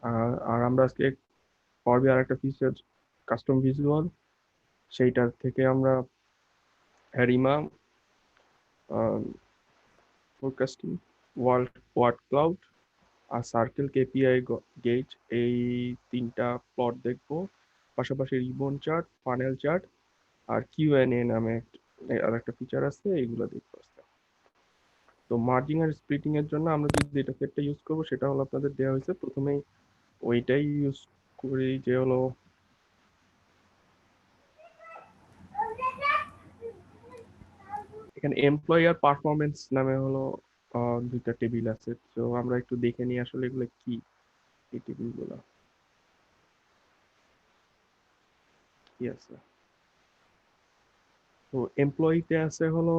আর আমরা আজকে পাওয়ার বিআই একটা ফিচার কাস্টম ভিজুয়াল, সেইটার থেকে আমরা হ্যারিমা, ফোরকাস্টিং, ওয়ার্ড ক্লাউড আর সার্কেল কেপিআই গেজ, এই তিনটা প্লট দেখবো। পাশাপাশি রিবন চার্ট, ফানেল চার্ট আর কিউএনএ নামে আর একটা ফিচার আছে, এইগুলো দেখবো আজকে। তো মার্জিং আর স্প্লিটিং এর জন্য আমরা যে যেটা সেটটা ইউজ করবো সেটা হলো আপনাদের দেওয়া হয়েছে প্রথমেই, ওইটাই ইউজ করি, যে হলো এখানে এমপ্লয়ি আর পারফরমেন্স নামে হলো দুইটা টেবিল আছে। তো আমরা একটু দেখে নিই আসলে এগুলো কি, এই টেবিল গুলো কি আছে। তো এমপ্লয়িতে আছে হলো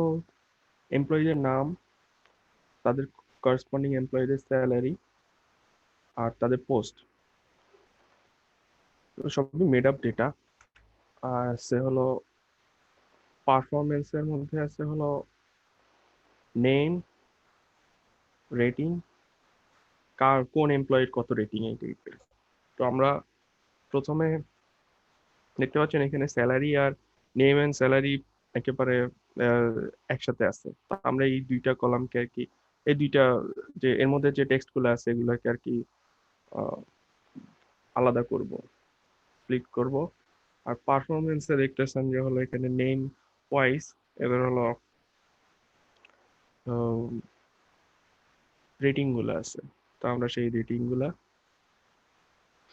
এমপ্লয়ীদের নাম, তাদের করসপন্ডিং এমপ্লয়ীদের স্যালারি আর তাদের পোস্ট, সবই মেড আপ ডেটা। আর আছে হলো পারফরমেন্সের মধ্যে আছে হলো নেম, রেটিং, কার কোন এমপ্লয়ির কত রেটিং, এই টাইপের। তো আমরা প্রথমে দেখতে পাচ্ছেন এখানে স্যালারি আর নেম এন্ড স্যালারি একেবারে একসাথে আছে। তো আমরা এই দুইটা কলামকে আর কি, এই দুইটা যে এর মধ্যে যে টেক্সট গুলো আছে এগুলোকে আর কি আহ, আলাদা করব, স্প্লিট করব। আর পারফরমেন্সে দেখতেছেন যে হলো এখানে নেম ওয়াইজ এবার হলো রেটিং গুলো আছে। তো আমরা সেই রেটিং গুলা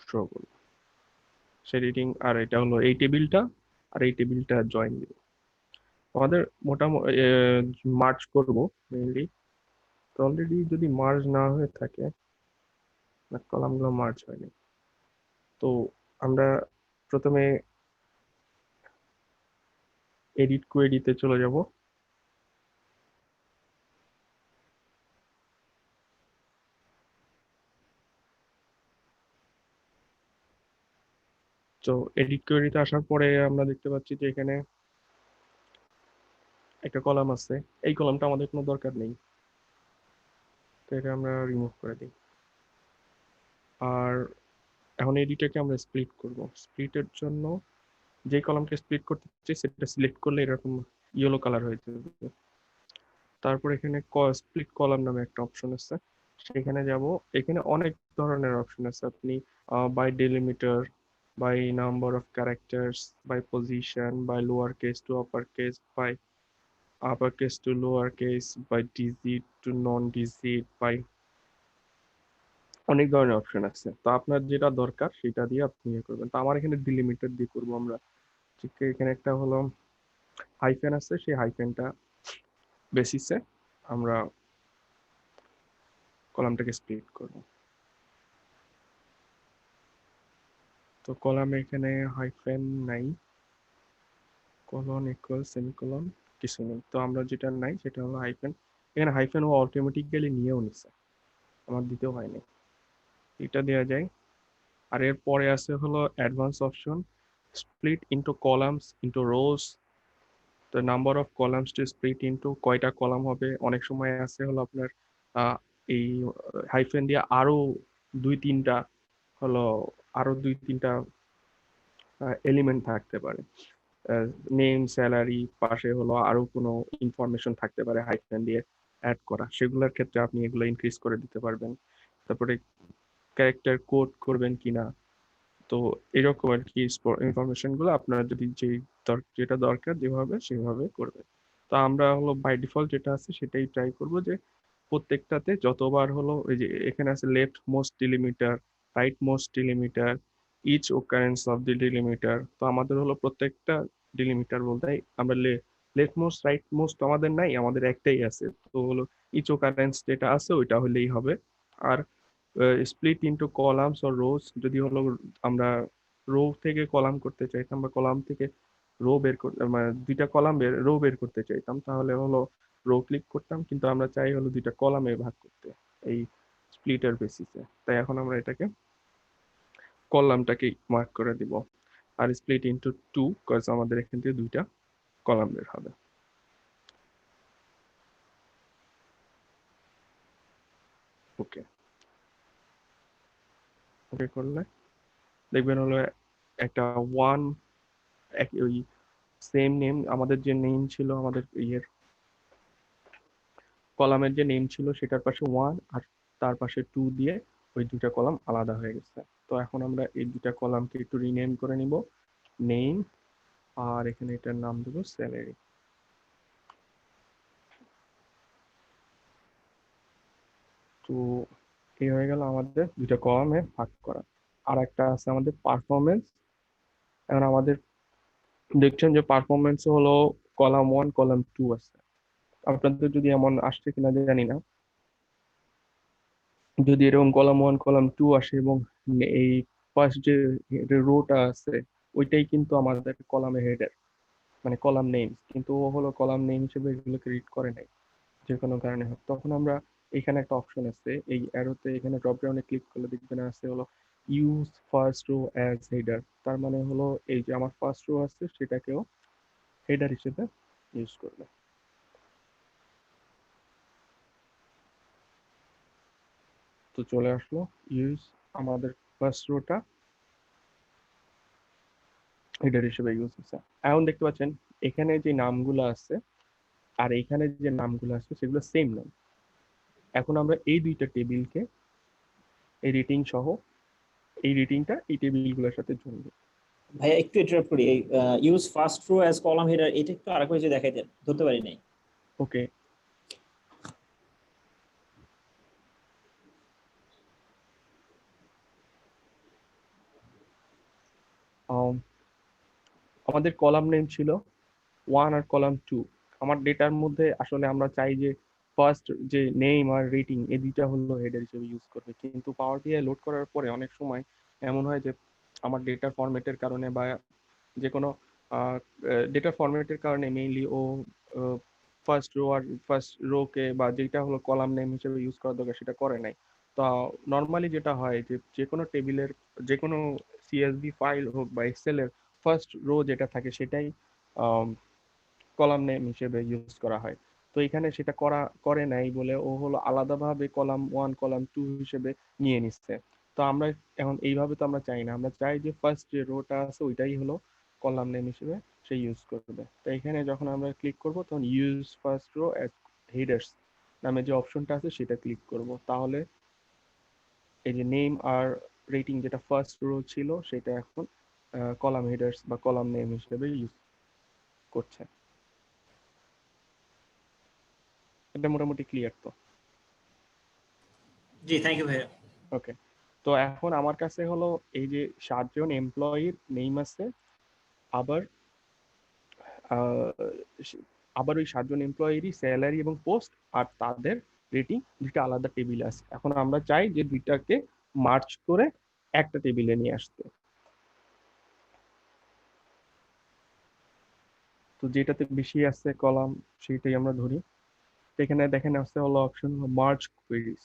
শো করব, সেই রেটিং, আর এটা হলো এই টেবিলটা, আর এই টেবিলটা জয়েন দিব। আমাদের মোটামুটি মার্চ করব মেইনলি। তো অলরেডি যদি মার্জ না হয়ে থাকে, কলামগুলো মার্জ হয়নি, তো আমরা প্রথমে এডিট কোয়েরিতে চলে যাব। তো এডিট কোয়েরিতে আসার পরে আমরা দেখতে পাচ্ছি যে এখানে একটা কলাম আছে, এই কলামটা আমাদের কোনো দরকার নেই, তো এটা আমরা রিমুভ করে দিই। আর এখন এডিটটাকে আমরা স্প্লিট করব। স্প্লিটের জন্য যে কলামটা স্প্লিট করতে চাই সেটা সিলেক্ট করলে এরকম ইয়েলো কালার হয়ে যাবে। তারপর এখানে স্প্লিট কলাম নামে একটা অপশন আছে, সেখানে যাব। এখানে অনেক ধরনের অপশন আছে, আপনি by delimiter, by number of characters, by position, by lower case to upper case, by upper case to lower case, by digit to non digit, by অনেক ধরনের অপশন আছে। তো আপনার যেটা দরকার সেটা দিয়ে আপনি ইয়ে করবেন। তো আমার এখানে ডিলিমিটার দিয়ে করবো আমরা। ঠিক এখানে একটা হলো হাইফেন আছে, সেই হাইফেনটা বেসিসে আমরা কলামটাকে স্প্লিট করব। তো কলামে এখানে হাইফেন নাই, কলন ইকুয়াল সেমিকলন কিছু নেই। তো আমরা যেটা নাই সেটা হলো হাইফেন। এখানে হাইফেন ও অটোমেটিক্যালি নিয়েও নিছে, আমার দিতেও হয়নি, এটা দেওয়া যায়। আর এর পরে আছে হলো advance option, split into columns into rows. তো number of columns to split into, কয়টা কলাম হবে। অনেক সময় আছে হলো আপনার আহ, এই হাইফেন দিয়ে দুই তিনটা হলো আরো দুই তিনটা এলিমেন্ট থাকতে পারে। নেম, স্যালারি, পাশে হলো আরো কোনো ইনফরমেশন থাকতে পারে হাইফেন দিয়ে অ্যাড করা, সেগুলোর ক্ষেত্রে আপনি এগুলো ইনক্রিজ করে দিতে পারবেন। তারপরে ক্যারেক্টার কোড করবেন কিনা, তো এরকম আর কি ইনফরমেশন গুলো আপনার যদি যেটা দরকার যেভাবে সেভাবে করবেন। তো আমরা হলো বাই ডিফল্ট যেটা আছে সেটাই ট্রাই করব, যে প্রত্যেকটাতে যতবার হলো ওই যে এখানে আছে left most delimiter, right most delimiter, each occurrence of the delimiter. তো আমাদের হলো প্রত্যেকটা ডিলিমিটার বলতে আমরা লেফট মোস্ট রাইট মোস্ট আমাদের নাই, আমাদের একটাই আছে। তো হলো ইচ ওকারেন্স যেটা আছে ওইটা হলেই হবে। আর স্প্লিট ইনটু কলামস অর রোজ, যদি হলো আমরা রো থেকে কলাম করতে চাইতাম বা কলাম থেকে রো বের করতে, মানে দুইটা কলাম রো বের করতে চাইতাম, তাহলে হলো রো ক্লিক করতাম। কিন্তু আমরা চাই হলো দুইটা কলামে ভাগ করতে এই স্প্লিটের বেসিসে, তাই এখন আমরা এটাকে কলামটাকে মার্ক করে দিব। আর স্প্লিট ইনটু টু, কজ আমাদের এখান থেকে দুইটা কলাম বের হবে। ওকে, ওকে করলে দেখবেন হলো একটা ওয়ান, ওই সেম নেম, আমাদের যে নেম ছিল আমাদের ইয়ের কলামের যে নেম ছিল সেটার পাশে ওয়ান আর তার পাশে টু দিয়ে ওই দুইটা কলাম আলাদা হয়ে গেছে। তো এখন আমরা এই দুইটা কলামকে একটু রিনেম করে নিব, নেম, আর এখানে এটার নাম দেবো স্যালারি। তো এই হয়ে গেল আমাদের দুইটা কলামে ভাগ করা। আর একটা আছে আমাদের পারফরমেন্স। এখন আমাদের দেখছেন যে পারফরমেন্স হলো কলাম ওয়ান কলাম টু আছে। আপনাদের যদি এমন আসছে কিনা জানি না, যদি এরকম কলাম ওয়ান কলাম টু আসে এবং এই ফার্স্ট যে রোটা আছে ওইটাই কিন্তু আমাদের কলামে হেডার, মানে কলাম নেম, কিন্তু ও হলো কলাম নেম হিসেবে এগুলোকে রিড করে নাই যে কোনো কারণে হোক, তখন আমরা এখানে একটা অপশন আছে এই অ্যারোতে, এখানে ড্রপ ডাউনে ক্লিক করলে দেখবেন আছে হলো use first row as header. তার মানে হলো এই যে আমার ফার্স্ট রো আছে সেটাকেও হেডার হিসেবে ইউজ করবে। তো চলে আসলো ইউজ আমাদের ফার্স্ট রোটা হেডার হিসেবে ইউজ হচ্ছে। এখন দেখতে পাচ্ছেন এখানে যে নামগুলো আছে আর এখানে যে নামগুলো আছে সেগুলো সেম নাম। এখন আমরা এই দুইটা টেবিলকে এই রেটিং সহ এই রেটিংটা এই টেবিলগুলোর সাথে জুড়বো। ভাইয়া একটু ইন্টারাপ্ট করি, এই use first row as column header এটা একটু আরেকবার যে দেখাই দেন, ধরতে পারি নাই। ওকে, আমাদের কলাম নেম ছিল ওয়ান আর কলাম টু। আমার ডেটার মধ্যে আসলে আমরা চাই যে ফার্স্ট যে নেম আর রেটিং এই দুইটা হলো হেডার হিসেবে ইউজ করবে, কিন্তু পাওয়ার বিআই লোড করার পরে অনেক সময় এমন হয় যে আমার ডেটার ফরম্যাটের কারণে বা যে কোনো ডেটা ফরম্যাটের কারণে মেইনলি ও ফার্স্ট রো আর ফার্স্ট রোকে বা যেটা হলো কলাম নেম হিসেবে ইউজ করার দরকার সেটা করে নাই। তো নর্মালি যেটা হয় যে যে কোনো টেবিলের যে কোনো সিএসভি ফাইল হোক বা এক্সেল এর ফার্স্ট রো যেটা থাকে সেটাই কলাম নেম হিসেবে ইউজ করা হয়। তো এখানে সেটা করে নাই বলে ও হলো আলাদাভাবে কলাম ওয়ান কলাম টু হিসেবে নিয়ে নিচ্ছে। তো আমরা এখন এইভাবে তো আমরা চাই না, আমরা চাই যে ফার্স্ট যে রোটা আছে ওইটাই হলো কলাম নেম হিসেবে সে ইউজ করবে। তো এখানে যখন আমরা ক্লিক করব তখন use first row as headers নামে যে অপশনটা আছে সেটা ক্লিক করব, তাহলে এই যে নেম আর রেটিং যেটা ফার্স্ট রো ছিল সেটা এখন কলাম হেডার্স বা কলাম নেম হিসেবে ইউজ করছে। এটা মোটামুটি ক্লিয়ার তো? জি থ্যাংক ইউ ভাইয়া। ওকে, তো এখন আমার কাছে হলো এই যে 7 জন এমপ্লয়ির নেম আছে, আবার আহ, আবার ওই 7 জন এমপ্লয়িরই স্যালারি এবং পোস্ট আর তাদের রেটিং দুইটা আলাদা টেবিল আছে। এখন আমরা চাই যে দুইটাকে মার্চ করে একটা টেবিলে নিয়ে আসতে। তো যেটাতে বেশি আছে কলাম সেইটাই আমরা ধরি। তো এখানে দেখেন আছে হলো option merge queries.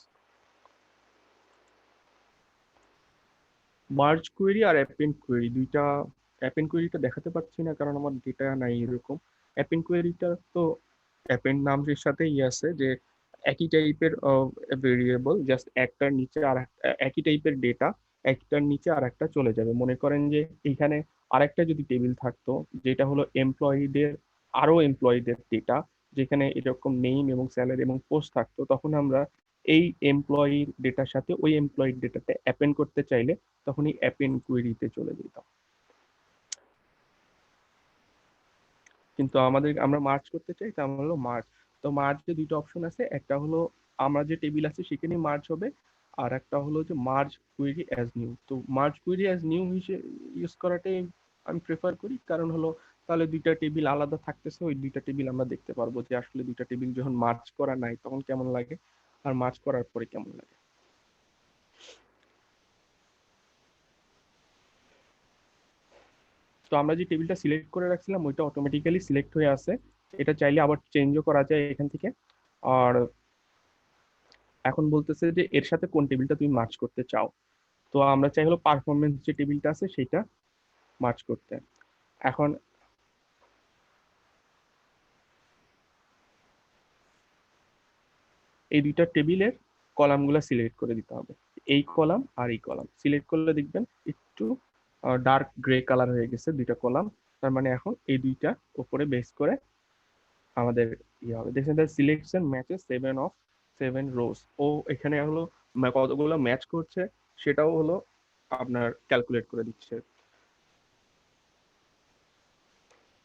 Merge query আর অ্যাপেন্ড কোয়েরি দুইটা। অ্যাপেন্ড কোয়েরিটা দেখাতে পারছি না কারণ আমার ডেটা নাই এরকম। অ্যাপেন্ড কোয়েরিটা তো অ্যাপেন্ড নামের সাথেই আছে যে একই টাইপের ভেরিয়েবল, জাস্ট একটার নিচে আর একই টাইপের ডেটা একটার নিচে আর একটা চলে যাবে। মনে করেন যে এইখানে আরেকটা যদি টেবিল থাকতো যেটা হলো এমপ্লয়ীদের আরো এমপ্লয়ীদের ডেটা, যেখানে এরকম নেম এবং স্যালারি এবং পোস্ট থাকতো, তখন আমরা এই এমপ্লয়ির ডেটার সাথে ওই এমপ্লয়ির ডেটাতে অ্যাপেন্ড করতে চাইলে তখনই অ্যাপেন্ড কুয়েরিতে চলে যেতাম। কিন্তু আমরা মার্চ করতে চাই, তা হলো মার্চ। তো মার্চে দুইটা অপশন আছে, একটা হলো আমরা যে টেবিল আছে সেখানেই মার্চ হবে, আর একটা হলো যে মার্জ কুয়েরি অ্যাজ নিউ। তো মার্জ কুয়েরি অ্যাজ নিউ হিসেবে ইউজ করাটাই আমি প্রেফার করি, কারণ হলো তাহলে দুইটা টেবিল আলাদা থাকতেছে, ওই দুইটা টেবিল আমরা দেখতে পারবো যে আসলে দুইটা টেবিল যখন মার্চ করা নাই তখন কেমন লাগে আর মার্চ করার পরে কেমন লাগে। তো আমরা যে টেবিলটা সিলেক্ট করে রাখছিলাম ওইটা অটোমেটিক্যালি সিলেক্ট হয়ে আছে। এটা চাইলে আবার চেঞ্জও করা যায় এখান থেকে। আর এখন বলতেছে যে এর সাথে কোন টেবিলটা তুমি মার্চ করতে চাও। তো আমরা চাই হলো পারফরমেন্স যে টেবিলটা আছে সেটা মার্চ করতে। এখন এই দুইটা টেবিলের কলামগুলো সিলেক্ট করে দিতে হবে। এই কলাম আর এই কলাম সিলেক্ট করলে দেখবেন একটু ডার্ক গ্রে কালার হয়ে গেছে দুইটা কলাম। তার মানে এখন এই দুইটা উপরে বেস করে আমাদের ইয়ে হবে। দেখছেন সিলেকশন ম্যাচেস 7 of 7 রোজ, ও এখানে হলো কতগুলো ম্যাচ করছে সেটাও হলো আপনার ক্যালকুলেট করে দিচ্ছে।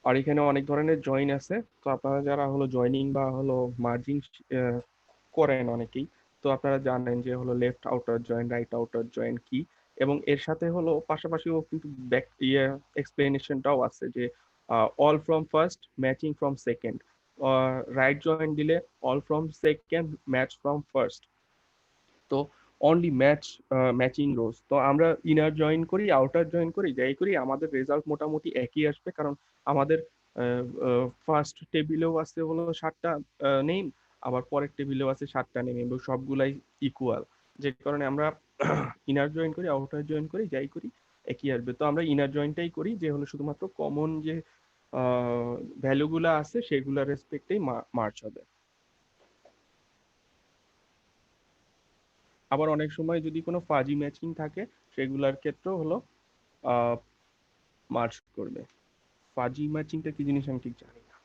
আর এখানে অনেক ধরনের জয়েন আছে, তো আপনারা যারা হলো জয়নিং বা হলো মার্জিং করেন অনেকেই, তো আপনারা জানেন যে হলো left outer join, right outer join কি। এবং এর সাথে হলো পাশাপাশিও কিন্তু ব্যাক ইয়ে এক্সপ্লেনেশনটাও আছে যে all from first matching from second, right join দিলে all from second match from first. তো অনলি ম্যাচিং রোজ, তো আমরা ইনার জয়েন করি আউটার জয়েন করি যাই করি আমাদের রেজাল্ট মোটামুটি একই আসবে, কারণ আমাদের ফার্স্ট টেবিলেও আছে হলো 7টা নেম, আবার পরের টেবিলেও আছে 7টা নেম, এবং সবগুলাই ইকুয়াল। যে কারণে আমরা ইনার জয়েন করি আউটার জয়েন করি যাই করি একই আসবে। তো আমরা ইনার জয়েনটাই করি যে হলো শুধুমাত্র কমন যে ভ্যালুগুলো আছে সেগুলোর রেসপেক্টেই মার্চ হবে। আবার অনেক সময় যদি কোনো ফাজি ম্যাচিং থাকে সেগুলোর ক্ষেত্রেও হলো মার্চ করবে। ফাজি ম্যাচিংটা কি জিনিস আমি ঠিক জানি না।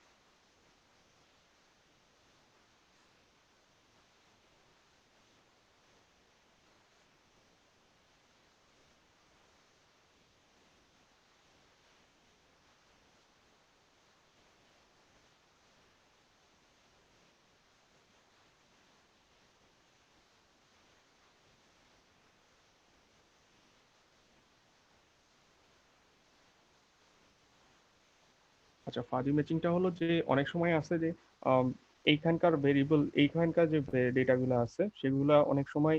আচ্ছা, ফাজি ম্যাচিংটা হলো যে অনেক সময় আছে যে আম, এইখানকার ভেরিয়েবল এইখানকার যে ডেটাগুলো আছে সেগুলা অনেক সময়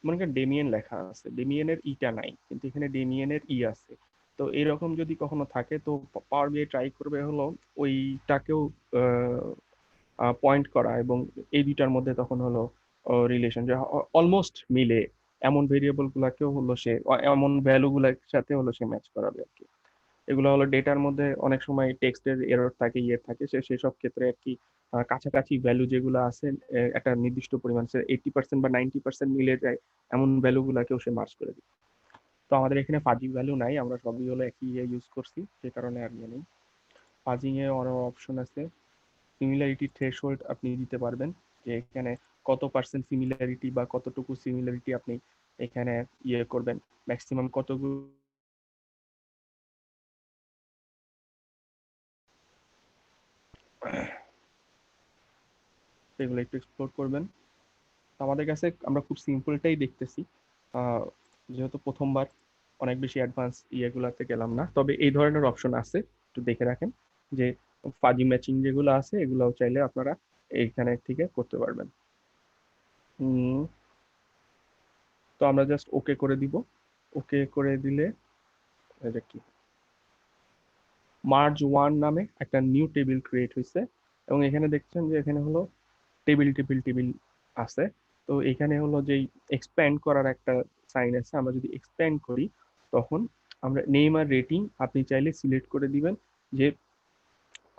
মনে করেন ডেমিয়েন লেখা আছে, ডেমিয়েনের ইটা নাই কিন্তু এখানে ডেমিয়েনের ই আছে। তো এরকম যদি কখনো থাকে তো পাওয়ার বিআই ট্রাই করবে হলো ওইটাকেও পয়েন্ট করা, এবং এই দুইটার মধ্যে তখন হলো রিলেশন যে অলমোস্ট মিলে এমন ভেরিয়েবল গুলাকেও হলো সে এমন ভ্যালু গুলার সাথে হলো সে ম্যাচ করাবে আর কি। এগুলো হলো ডেটার মধ্যে অনেক সময় টেক্সটের এরর থাকে ইয়ে থাকে, সেসব ক্ষেত্রে আর কি কাছাকাছি ভ্যালু যেগুলো আছে একটা নির্দিষ্ট পরিমাণ 80% বা 90% মিলে যায় এমন ভ্যালু গুলাকেও সে মার্চ করে দিবে। তো আমাদের এখানে ফাজি ভ্যালু নাই, আমরা সবই হলো একই ইয়ে ইউজ করছি যে কারণে আর ইয়ে নেই। ফাজিং এর অনেক অপশন আছে। সিমিলারিটি থ্রেশহোল্ড আপনি দিতে পারবেন যে এখানে কত পার্সেন্ট সিমিলারিটি বা কতটুকু সিমিলারিটি আপনি এখানে ইয়ে করবেন, ম্যাক্সিমাম কতগুলো। সেগুলো একটু এক্সপ্লোর করবেন। আমাদের কাছে আমরা খুব সিম্পলটাই দেখতেছি, যেহেতু প্রথমবার অনেক বেশি অ্যাডভান্স ইয়েগুলাতে গেলাম না, তবে এই ধরনের অপশন আছে একটু দেখে রাখেন যে ফাজি ম্যাচিং যেগুলো আছে এগুলোও চাইলে আপনারা এইখানে থেকে করতে পারবেন। তো আমরা জাস্ট ওকে করে দিব। ওকে করে দিলে এটা কি মার্জ ওয়ান নামে একটা নিউ টেবিল ক্রিয়েট হয়েছে, এবং এখানে দেখছেন যে এখানে হলো টেবিল টেবিল টেবিল আছে। তো এখানে হলো যেই এক্সপ্যান্ড করার একটা সাইন আছে, আমরা যদি এক্সপ্যান্ড করি তখন আমরা নেম আর রেটিং আপনি চাইলে সিলেক্ট করে দিবেন যে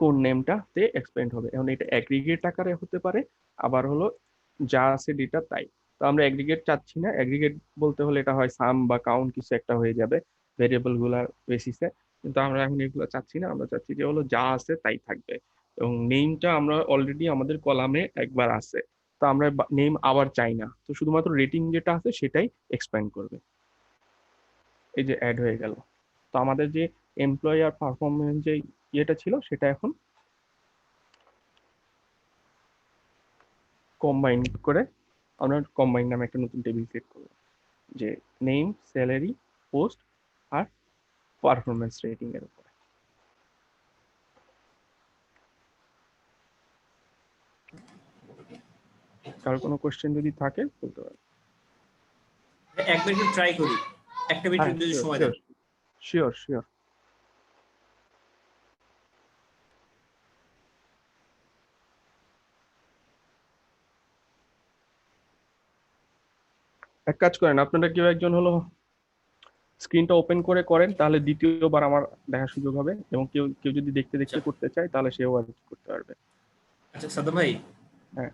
কোন নেমটাতে এক্সপ্যান্ড হবে। এখন এটা অ্যাগ্রিগেট আকারে হতে পারে, আবার হলো যা আছে ডেটা তাই। তো আমরা অ্যাগ্রিগেট চাচ্ছি না, অ্যাগ্রিগেট বলতে হলে এটা হয় সাম বা কাউন্ট কিছু একটা হয়ে যাবে ভেরিয়েবল গুলার বেসিসে, কিন্তু আমরা এখন এগুলো চাচ্ছি না, আমরা চাচ্ছি যে হলো যা আছে তাই থাকবে। এবং নেমটা আমরা অলরেডি আমাদের কলামে একবার আছে, তো আমরা নেম আবার চাই না, তো শুধুমাত্র রেটিং যেটা আছে সেটাই এক্সপ্যান্ড করবে। এই যে অ্যাড হয়ে গেল। তো আমাদের যে এমপ্লয়ি আর পারফরমেন্স যে ইয়েটা ছিল সেটা এখন কম্বাইন করে আমরা কম্বাইন নামে একটা নতুন টেবিল ক্রিয়েট করব, যে নেম, স্যালারি, পোস্ট আর পারফরমেন্স রেটিং এর উপরে। কারো কোনো কোশ্চেন যদি থাকে বলতে পারেন। একবার একটু ট্রাই করি, একটা হ্যাঁ, মিনিট যদি শিওর সময় দেন। Sure sure sure. এক কাজ করেন, আপনারা কেউ একজন হলো স্ক্রিনটা ওপেন করে করেন, তাহলে দ্বিতীয়বার আমার দেখার সুযোগ হবে, এবং কেউ কেউ যদি দেখতে আচ্ছা দেখতে করতে চায় তাহলে সেও আর কি করতে পারবে। আচ্ছা সাদ্দাম ভাই, হ্যাঁ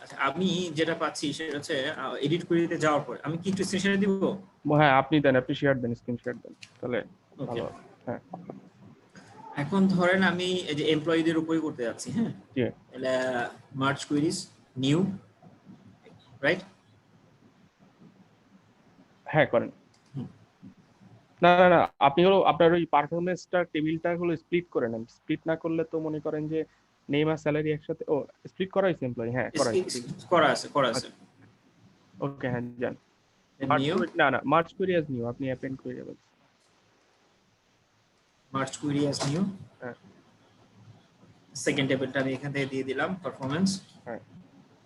আচ্ছা, আমি যেটা পাচ্ছি সেটা হচ্ছে এডিট কুইরিতে যাওয়ার পর আমি কি একটু স্ক্রিনশট দিব? হ্যাঁ আপনি দেন, আপনি শেয়ার দেন, স্ক্রিনশট দেন, তাহলে ওকে, ভালো হবে। হ্যাঁ এখন ধরেন আমি এই যে এমপ্লয়ীদের উপরই করতে যাচ্ছি, হ্যাঁ, জি তাহলে মার্চ কুইরিজ নিউ, রাইট? হ্যাঁ করেন। না না না, আপনি হলো আপনার ওই পারফরমেন্সটা টেবিলটা হলো স্প্লিট করে নেন। স্প্লিট না করলে তো মনে করেন যে নেম আর স্যালারি একসাথে, ও স্প্লিট করা হয়েছে এমপ্লয়ি, হ্যাঁ করা হয়েছে, ঠিক আছে। করা আছে, করা আছে। আচ্ছা ওকে হ্যাঁ যান। মার্চ নিউ, কুইরি, না না মার্চ কুইরি অ্যাজ নিউ, আপনি অ্যাপেন্ড করে যাবেন। মার্চ কুইরি অ্যাজ নিউ, হ্যাঁ সেকেন্ড টেবিলটা আমি এখান থেকে দিয়ে দিলাম পারফরমেন্স। হ্যাঁ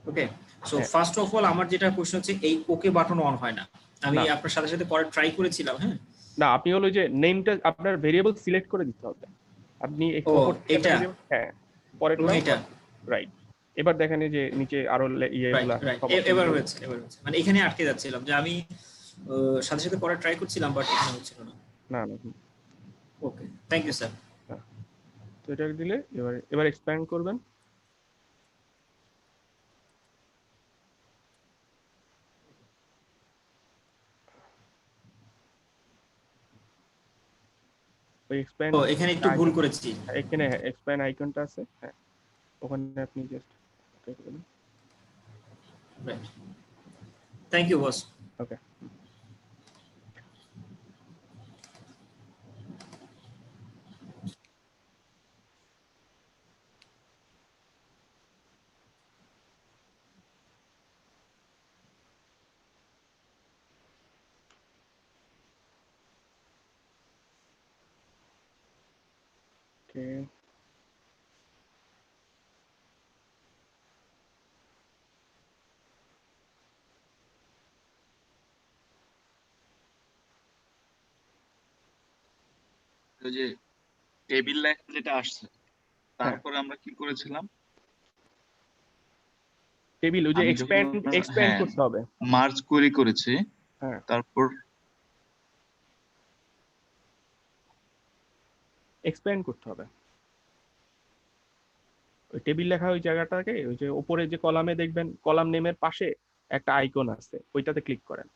ওকে, সো হ্যাঁ। ফার্স্ট অফ অল আমার যেটা কোশ্চেন হচ্ছে এই ওকে বাটন অন হয় না। আমি না আপনার সাথে সাথে করার ট্রাই করেছিলাম, হ্যাঁ। না, আপনি হলো যে নেমটা আপনার ভেরিয়েবল সিলেক্ট করে দিতে হবে। আপনি ও ওপর থেকে একটা এটা, ভেরিয়েবল, হ্যাঁ এবং পরেরটাও, এটা, রাইট। এবার দেখেন এই যে নিচে আরো রাইট ইয়েগুলা রাইট, সব এবার অপশনগুলো। হয়েছে, এবার হয়েছে। মানে এখানে আটকে যাচ্ছিলাম যে আমি সাথে সাথে করার ট্রাই করছিলাম, বাট এখানে হচ্ছিল না। না না ওকে, থ্যাংক ইউ স্যার। হ্যাঁ। তো এটা দিলে এবার এবার এক্সপ্যান্ড করবেন। ওই এক্সপ্যান্ড, ও এখানে একটু ভুল আইকন, করেছি। এখানে এক্সপ্যান্ড আইকনটা আছে, হ্যাঁ ওখানে আপনি just right, thank you boss. Okay. Okay ওই যে টেবিল লেখা যেটা আসছে, হ্যাঁ, তারপরে আমরা কি করেছিলাম? টেবিল ওই যে আমি যখন এক্সপ্যান্ড এক্সপ্যান্ড হ্যাঁ করতে হবে। মার্জ কোয়েরি করেছি, হ্যাঁ তারপর এক্সপ্যান্ড করতে হবে। ওই টেবিল লেখা ওই জায়গাটাকে, ওই যে উপরে যে কলামে দেখবেন, কলাম নেমের পাশে একটা আইকন আছে, ওইটাতে ক্লিক করেন।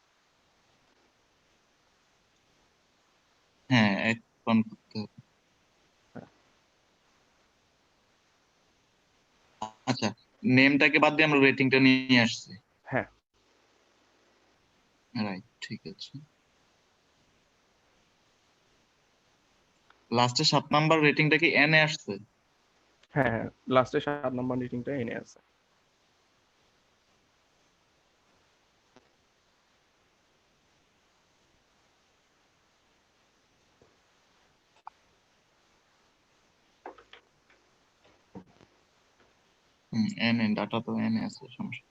হ্যাঁ expand করতে হবে। হ্যাঁ আচ্ছা, নেমটাকে বাদ দিয়ে আমরা রেটিংটা নিয়ে আসছি, হ্যাঁ রাইট, ঠিক আছে। লাস্টে 7 নাম্বার রেটিংটা কি এন এ আসছে? হ্যাঁ হ্যাঁ, লাস্টে 7 নম্বর রেটিংটা এনে আছে। এন এ, ডাটা তো এন এ আছে, সমস্যা।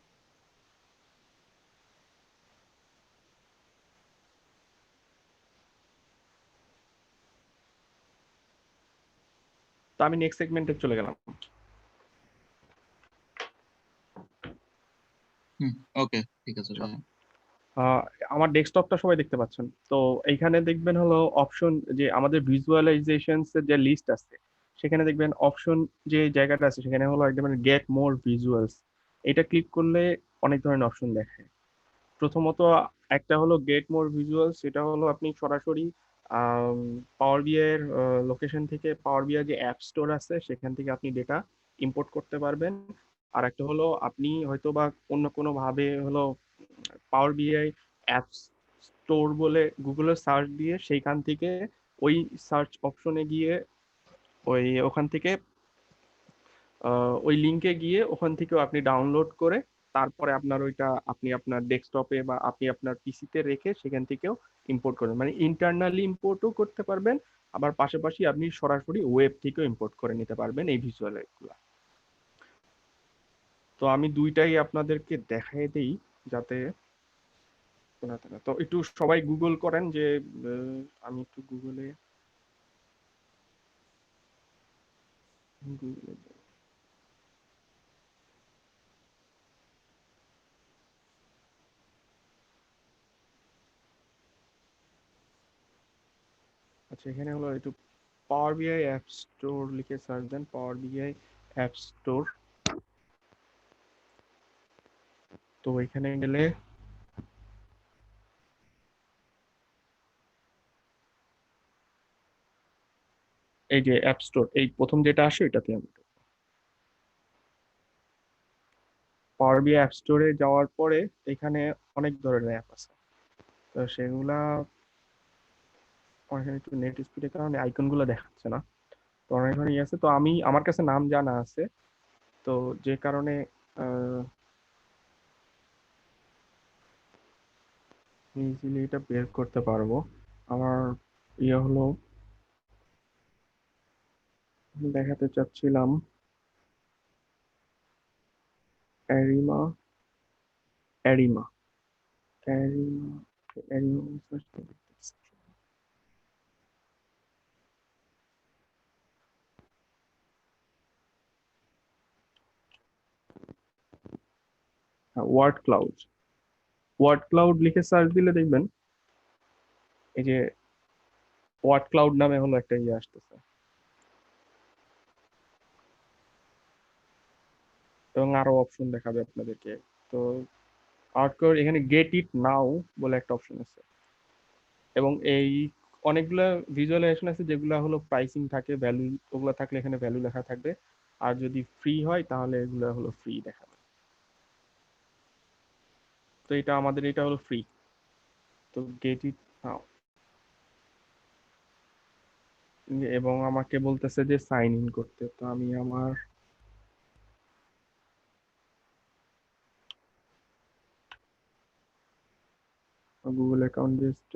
তো আমি নেক্সট সেগমেন্টে চলে গেলাম। ওকে, ঠিক আছে আচ্ছা, ভাই। আহ, আমার ডেস্কটপটা সবাই দেখতে পাচ্ছেন তো। এইখানে দেখবেন হলো অপশন, যে আমাদের ভিজুয়ালাইজেশনস এর যে লিস্ট আছে, সেখানে দেখবেন অপশন যে জায়গাটা আছে, সেখানে হলো একদম গেট মোর ভিজুয়ালস। এটা ক্লিক করলে অনেক ধরনের অপশন দেখায়। প্রথমত একটা হলো গেট মোর ভিজুয়ালস, সেটা হলো আপনি সরাসরি পাওয়ার বিআই এর লোকেশন থেকে, পাওয়ার বিআই যে অ্যাপ স্টোর আছে সেখান থেকে আপনি ডেটা ইম্পোর্ট করতে পারবেন। আর একটা হলো আপনি হয়তো বা অন্য কোনো ভাবে হলো পাওয়ার বিআই অ্যাপ স্টোর বলে গুগলের সার্চ দিয়ে সেইখান থেকে ওই সার্চ অপশনে গিয়ে ওখান থেকে ওই লিঙ্কে গিয়ে ওখান থেকেও আপনি ডাউনলোড করে তারপরে আপনার ওইটা আপনি আপনার ডেস্কটপে বা আপনি আপনার পিসিতে রেখে সেখান থেকেও ইম্পোর্ট করবেন, মানে ইন্টারনালি ইম্পোর্টও করতে পারবেন। আবার পাশাপাশি আপনি সরাসরি ওয়েব থেকেও ইম্পোর্ট করে নিতে পারবেন এই ভিজুয়াল গুলা। তো আমি দুইটাই আপনাদেরকে দেখাই দেই যাতে শোনা থাকে। তো একটু সবাই গুগল করেন যে আমি একটু গুগলে গুগলে আচ্ছা এখানে হলো একটু পাওয়ার বিআই অ্যাপ স্টোর লিখে সার্চ দেন, পাওয়ার বিআই অ্যাপ স্টোর। তো এখানে গেলে এই যে অ্যাপ স্টোর, এই প্রথম যেটা আসে এটাতে আমি পাওয়ার বিআই অ্যাপ স্টোরে যাওয়ার পরে এখানে অনেক ধরনের অ্যাপ আছে। তো সেগুলা আমার এখানে একটু নেট স্পিডের কারণে আইকন গুলো দেখাচ্ছে না। তো অনেক ধরনের আছে, তো আমি আমার কাছে নাম জানা আছে, তো যে কারণে ইজিলি এটা বের করতে পারবো। আমার ইয়ে হলো, দেখাতে চাচ্ছিলাম অ্যারিমা, অ্যারিমা, অ্যারিমা, অ্যারিমা search করে দেখতেছি। ওয়ার্ড ক্লাউড, ওয়ার্ড ক্লাউড লিখে সার্চ দিলে দেখবেন এই যে ওয়ার্ড ক্লাউড নামে হলো একটা ইয়ে আসতেছে, এবং আরো অপশন দেখাবে আপনাদেরকে। তো আউটকোর এখানে গেট ইট নাও বলে একটা অপশন আছে, এবং এই অনেকগুলা ভিজুয়ালাইজেশন আছে যেগুলো হলো প্রাইসিং থাকে, ভ্যালু, ওগুলো থাকলে এখানে ভ্যালু লেখা থাকবে, আর যদি ফ্রি হয় তাহলে এগুলো হলো ফ্রি দেখাবে। তো এটা আমাদের, এটা হলো ফ্রি। তো গেট ইট নাও, এবং আমাকে বলতেছে যে সাইন ইন করতে। তো আমি আমার গুগল অ্যাকাউন্ট জাস্ট,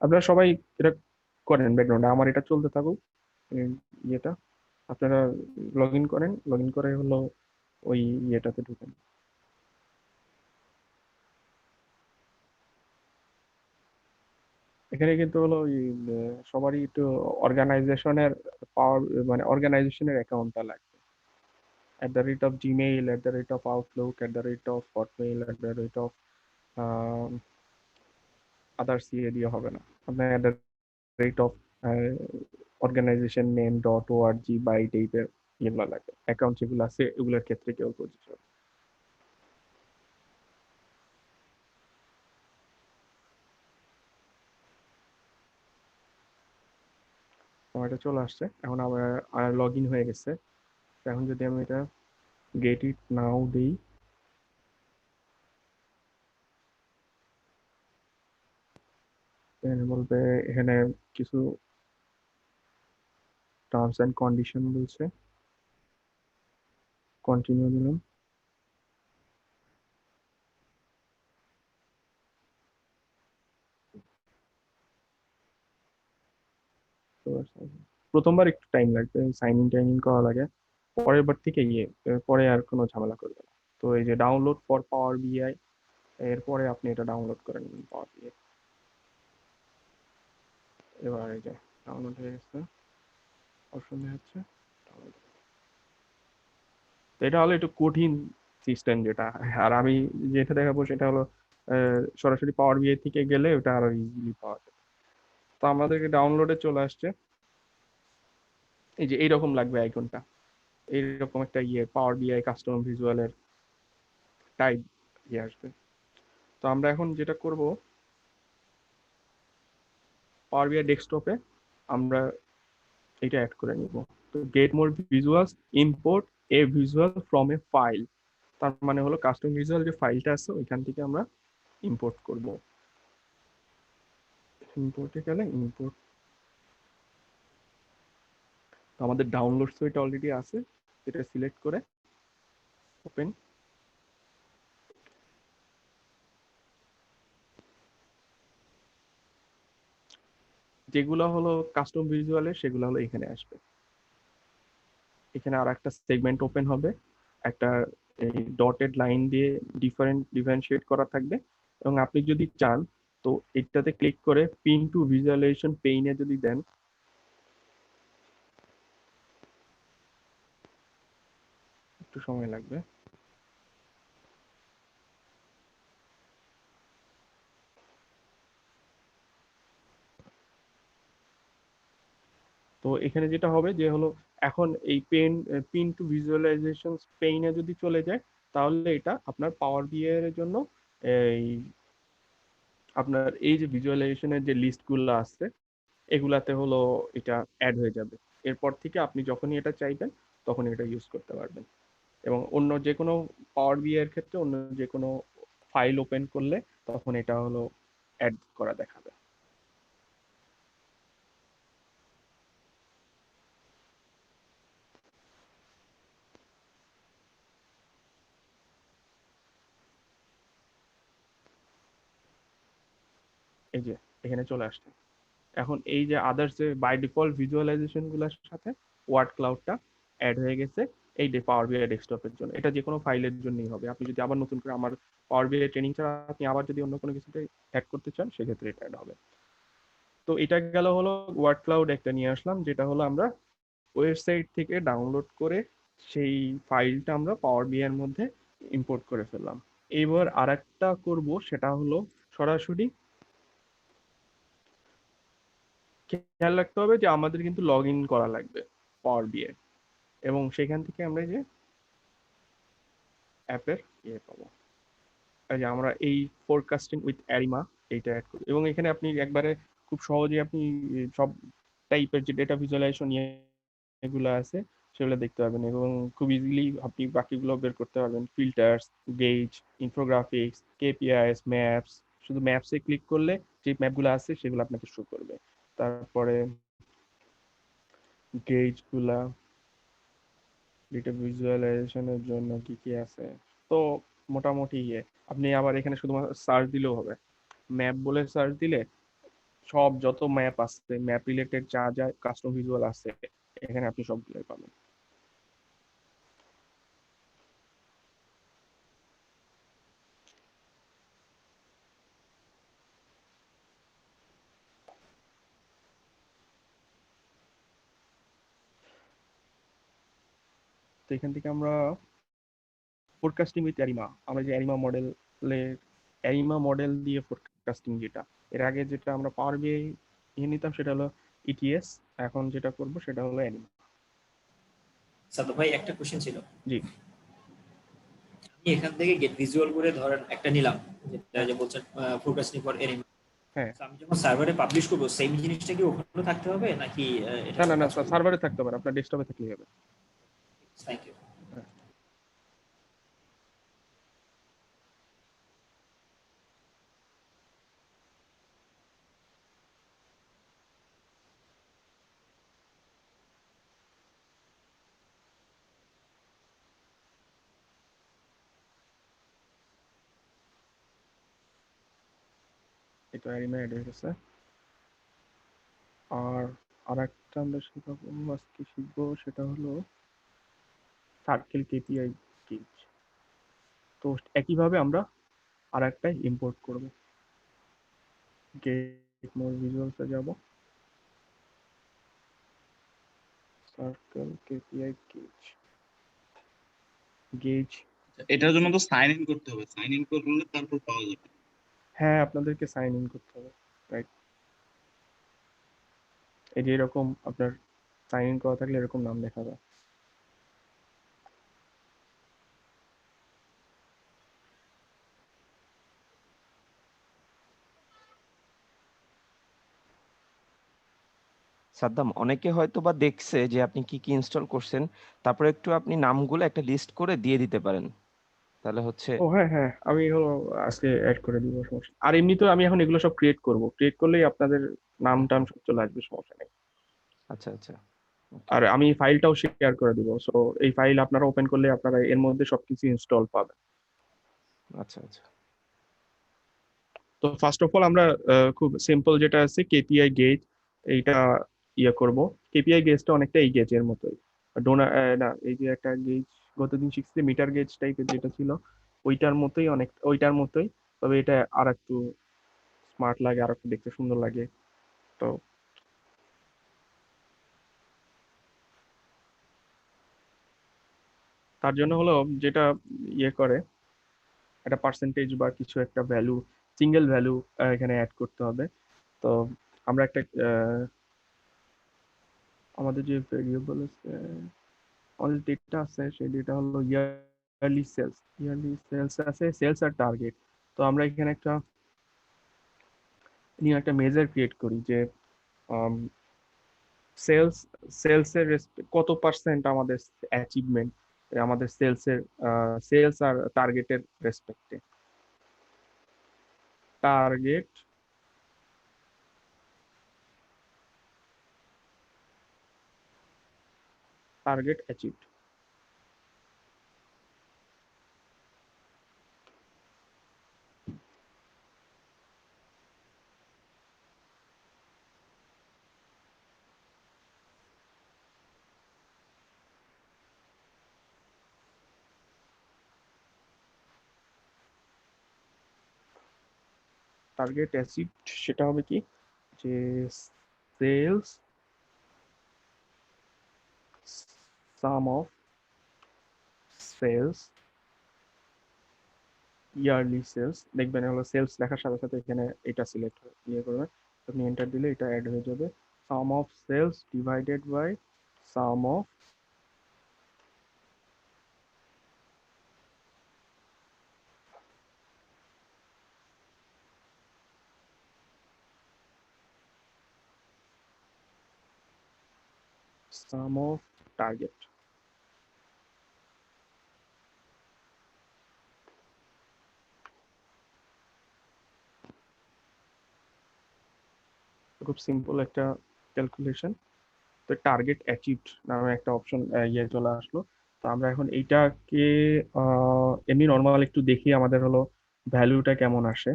আপনারা সবাই এটা করেন ব্যাকগ্রাউন্ডে, আমার এটা চলতে থাকুক এই ইয়েটা। আপনারা লগ ইন করেন, লগ ইন করে হলো ওই ইয়েটাতে ঢুকেন। এখানে কিন্তু হলো ওই সবারই একটু অর্গানাইজেশনের পাওয়ার, মানে অর্গানাইজেশনের অ্যাকাউন্টটা লাগবে। @gmail, @outlook, @hotmail, আদার্স ইয়ে দিয়ে হবে না। আপনার @, অর্গানাইজেশন নেম .org বা এই টাইপের ইয়েগুলো লাগবে, অ্যাকাউন্ট যেগুলো আছে এগুলোর ক্ষেত্রে কেউ প্রযোজ্য। আমার এটা চলে আসছে, এখন আমার লগ ইন হয়ে গেছে। এখন যদি আমি এটা গেট ইট নাও দিই, এখানে বলবে, এখানে কিছু টার্মস অ্যান্ড কন্ডিশন বলছে, কন্টিনিউ দিলাম। তো প্রথমবার একটু টাইম লাগবে, সাইন ইন টাইন ইন করা লাগে, পরের বার থেকে ইয়ে পরে আর কোনো ঝামেলা করবে না। তো এই যে ডাউনলোড ফর পাওয়ার বিআই, এরপরে আপনি এটা ডাউনলোড করে নেবেন পাওয়ার বিআই। এবার এই যে ডাউনলোড হয়ে গেছে, অপশন দেখাচ্ছে download। তো এটা হলো একটু কঠিন সিস্টেম যেটা, আর আমি যেটা দেখাবো সেটা হলো সরাসরি পাওয়ার বিআই থেকে গেলে ওটা আরো ইজিলি পাওয়া যায়। তো আমাদেরকে ডাউনলোডে চলে আসছে, এই যে এইরকম লাগবে আইকনটা, এইরকম একটা ইয়ে পাওয়ার বিআই কাস্টম ভিজুয়ালের টাইপ ইয়ে আসবে। তো আমরা এখন যেটা করব, পাওয়ার বিআই ডেস্কটপে আমরা এটা অ্যাড করে নিব। তো get more visuals, import A visual from a file, তার মানে হলো কাস্টম ভিজুয়াল যে ফাইলটা আছে ওইখান থেকে আমরা ইম্পোর্ট করব। ইম্পোর্টে গেলে ইম্পোর্ট, আমাদের ডাউনলোডস তো এটা অলরেডি আছে, এটা সিলেক্ট করে ওপেন। যেগুলো হলো কাস্টম ভিজুয়ালের সেগুলো হলো এখানে আসবে। এখানে আর একটা সেগমেন্ট ওপেন হবে, একটা এই ডটেড লাইন দিয়ে ডিফারেন্সিয়েট করা থাকবে, এবং আপনি যদি চান তো এটাতে ক্লিক করে পিন টু ভিজুয়ালাইজেশন পেইনে যদি দেন, একটু সময় লাগবে। তো এখানে যেটা হবে যে হলো এখন এই পিন টু ভিজুয়ালাইজেশন পেইনে যদি চলে যায়, তাহলে এটা আপনার পাওয়ার বিআই এর জন্য এই আপনার এই যে ভিজুয়ালাইজেশনের যে লিস্টগুলো আছে এগুলাতে হলো এটা অ্যাড হয়ে যাবে। এরপর থেকে আপনি যখনই এটা চাইবেন তখন এটা ইউজ করতে পারবেন, এবং অন্য যে কোনো পাওয়ার বিআই এর ক্ষেত্রে অন্য যে কোনো ফাইল ওপেন করলে তখন এটা হলো অ্যাড করা দেখাবে। এই যে এখানে চলে আসছে। এখন এই যে আদার্স যে বাই ডিফল্ট ভিজুয়ালাইজেশন গুলোর সাথে ওয়ার্ড ক্লাউডটা অ্যাড হয়ে গেছে এই পাওয়ার বিআই ডেস্কটপের জন্য। এটা যে কোনো ফাইলের জন্যই হবে। আপনি যদি আবার নতুন করে আমার পাওয়ার বিআই ট্রেনিং ছাড়া আপনি আবার যদি অন্য কোনো কিছুতে অ্যাড করতে চান সেক্ষেত্রে এটা অ্যাড হবে। তো এটা গেল হলো ওয়ার্ড ক্লাউড একটা নিয়ে আসলাম, যেটা হলো আমরা ওয়েবসাইট থেকে ডাউনলোড করে সেই ফাইলটা আমরা পাওয়ার বিআই এর মধ্যে ইম্পোর্ট করে ফেললাম। এবার আরেকটা করব, সেটা হলো সরাসরি খেয়াল রাখতে হবে যে আমাদের কিন্তু লগ ইন করা লাগবে পাওয়ার বিআই, এবং সেখান থেকে আমরা যে অ্যাপের পাবো, এই যে আমরা এই ফোরকাস্টিং উইথ অ্যারিমা এইটা অ্যাড করি, এবং এখানে আপনি একবারে খুব সহজে আপনি সব টাইপের যে ডেটা ভিজুয়ালাইজেশন এগুলো আছে সেগুলো দেখতে পারবেন, এবং খুব ইজিলি আপনি বাকিগুলো বের করতে পারবেন। Filters, gauge, infographics, KPIs, maps. শুধু ম্যাপসে ক্লিক করলে যে ম্যাপগুলো আছে সেগুলো আপনাকে শো করবে। তারপরে গেজগুলা, ডেটা ভিজুয়ালাইজেশনের জন্য কি কি আছে, তো মোটামুটি আপনি আবার এখানে শুধুমাত্র সার্চ দিলেও হবে। ম্যাপ বলে সার্চ দিলে সব যত ম্যাপ আছে, ম্যাপ রিলেটেড যা যা কাস্টম ভিজুয়াল আছে এখানে আপনি সবগুলো পাবেন। তো এখান থেকে আমরা ফোরকাস্টিং উইথ অ্যারিমা, আমরা যে অ্যারিমা মডেল দিয়ে ফোরকাস্টিং, যেটা এর আগে যেটা আমরা পাওয়ার বিআই নিতাম সেটা হলো ইটিএস, এখন যেটা করব সেটা হলো অ্যারিমা। সাদা ভাই একটা কোশ্চেন ছিল। জি। আমি এখান থেকে গেট ভিজুয়াল করে ধরেন একটা নিলাম, যেটা যে বলছেন ফোকাসিং ফর এনিমে। হ্যাঁ, আমি যখন সার্ভারে পাবলিশ করব সেম জিনিসটা কি ওখানে থাকতে হবে নাকি এটা না না সাথে না, কাজ করবে? সার্ভারে থাকতে পারে, আপনার ডেস্কটপে থাকলেই হবে। Thank you. হ্যাঁ। এটা অ্যারিমা অ্যাড হয়ে গেছে। আর আরেকটা আমরা শিখাবো, আজকে শিখবো, সেটা হলো সার্কেল কেপিআই গেজ। তো একইভাবে আমরা আরেকটা ইম্পোর্ট করব। গেট মোর ভিজুয়ালসে যাব, সার্কেল কেপিআই গেজ গেজ। এটার জন্য তো সাইন ইন করতে হবে, সাইন ইন করলে তারপর পাওয়া যাবে। হ্যাঁ, আপনাদেরকে সাইন ইন করতে হবে, রাইট। এই যে এরকম আপনার সাইন ইন করা থাকলে এরকম নাম দেখা যায়। সাদ্দাম, অনেকে হয়তো বা দেখছে যে আপনি কি কি ইনস্টল করছেন, তারপরে একটু আপনি নামগুলো একটা লিস্ট করে দিয়ে দিতে পারেন, তাহলে হচ্ছে। ও হ্যাঁ হ্যাঁ, আমি হলো আজকে অ্যাড করে দিব, সমস্যা। আর এমনিতেও আমি এখন এগুলো সব ক্রিয়েট করব, ক্রিয়েট করলেই আপনাদের নাম টাম সব চলে আসবে, সমস্যা নেই। আচ্ছা আচ্ছা, ওকে। আর আমি ফাইলটাও শেয়ার করে দিব, সো এই ফাইল আপনারা ওপেন করলে আপনারা এর মধ্যে সবকিছু ইনস্টল পাবেন। আচ্ছা আচ্ছা। তো ফার্স্ট অফ অল আমরা খুব সিম্পল যেটা আছে কেপিআই গেট, এইটা ইয়ে করব। কেপিআই গেজটা অনেকটা এই গেজের মতোই, ডোনার না, এই যে একটা গেজ গতদিন শিখছি মিটার গেজ টাইপের যেটা ছিল, ওইটার মতোই, অনেক ওইটার মতোই, তবে এটা আর একটু স্মার্ট লাগে, আর একটু দেখতে সুন্দর লাগে। তো তার জন্য হলো যেটা ইয়ে করে, একটা পার্সেন্টেজ বা কিছু একটা ভ্যালু, সিঙ্গেল ভ্যালু এখানে অ্যাড করতে হবে। তো আমরা একটা আমাদের যে ভেরিয়েবল আছে, আমাদের ডেটা আছে, সেই ডেটা হলো ইয়ারলি সেলস আছে, সেলস আর টার্গেট। তো আমরা এখানে একটা মেজার ক্রিয়েট করি যে সেলস সেলসের কত পার্সেন্ট আমাদের অ্যাচিভমেন্ট আমাদের সেলস আর টার্গেটের রেসপেক্টে। Target target achieved. Target achieved সেটা হবে কি, যে sales sum of sales yearly sales, দেখবেন হলো সেলস লেখার সাথে সাথে এখানে এটা সিলেক্ট ইয়ে করবেন, আপনি এন্টার দিলে এটা অ্যাড হয়ে যাবে। Sum of sales divided by sum of target. খুব সিম্পল একটা ক্যালকুলেশন। তো টার্গেট অ্যাচিভড নামে একটা অপশন ইয়ে চলে আসলো। তো আমরা এখন এইটাকে এমনি নর্মাল একটু দেখি আমাদের হলো ভ্যালুটা কেমন আসে।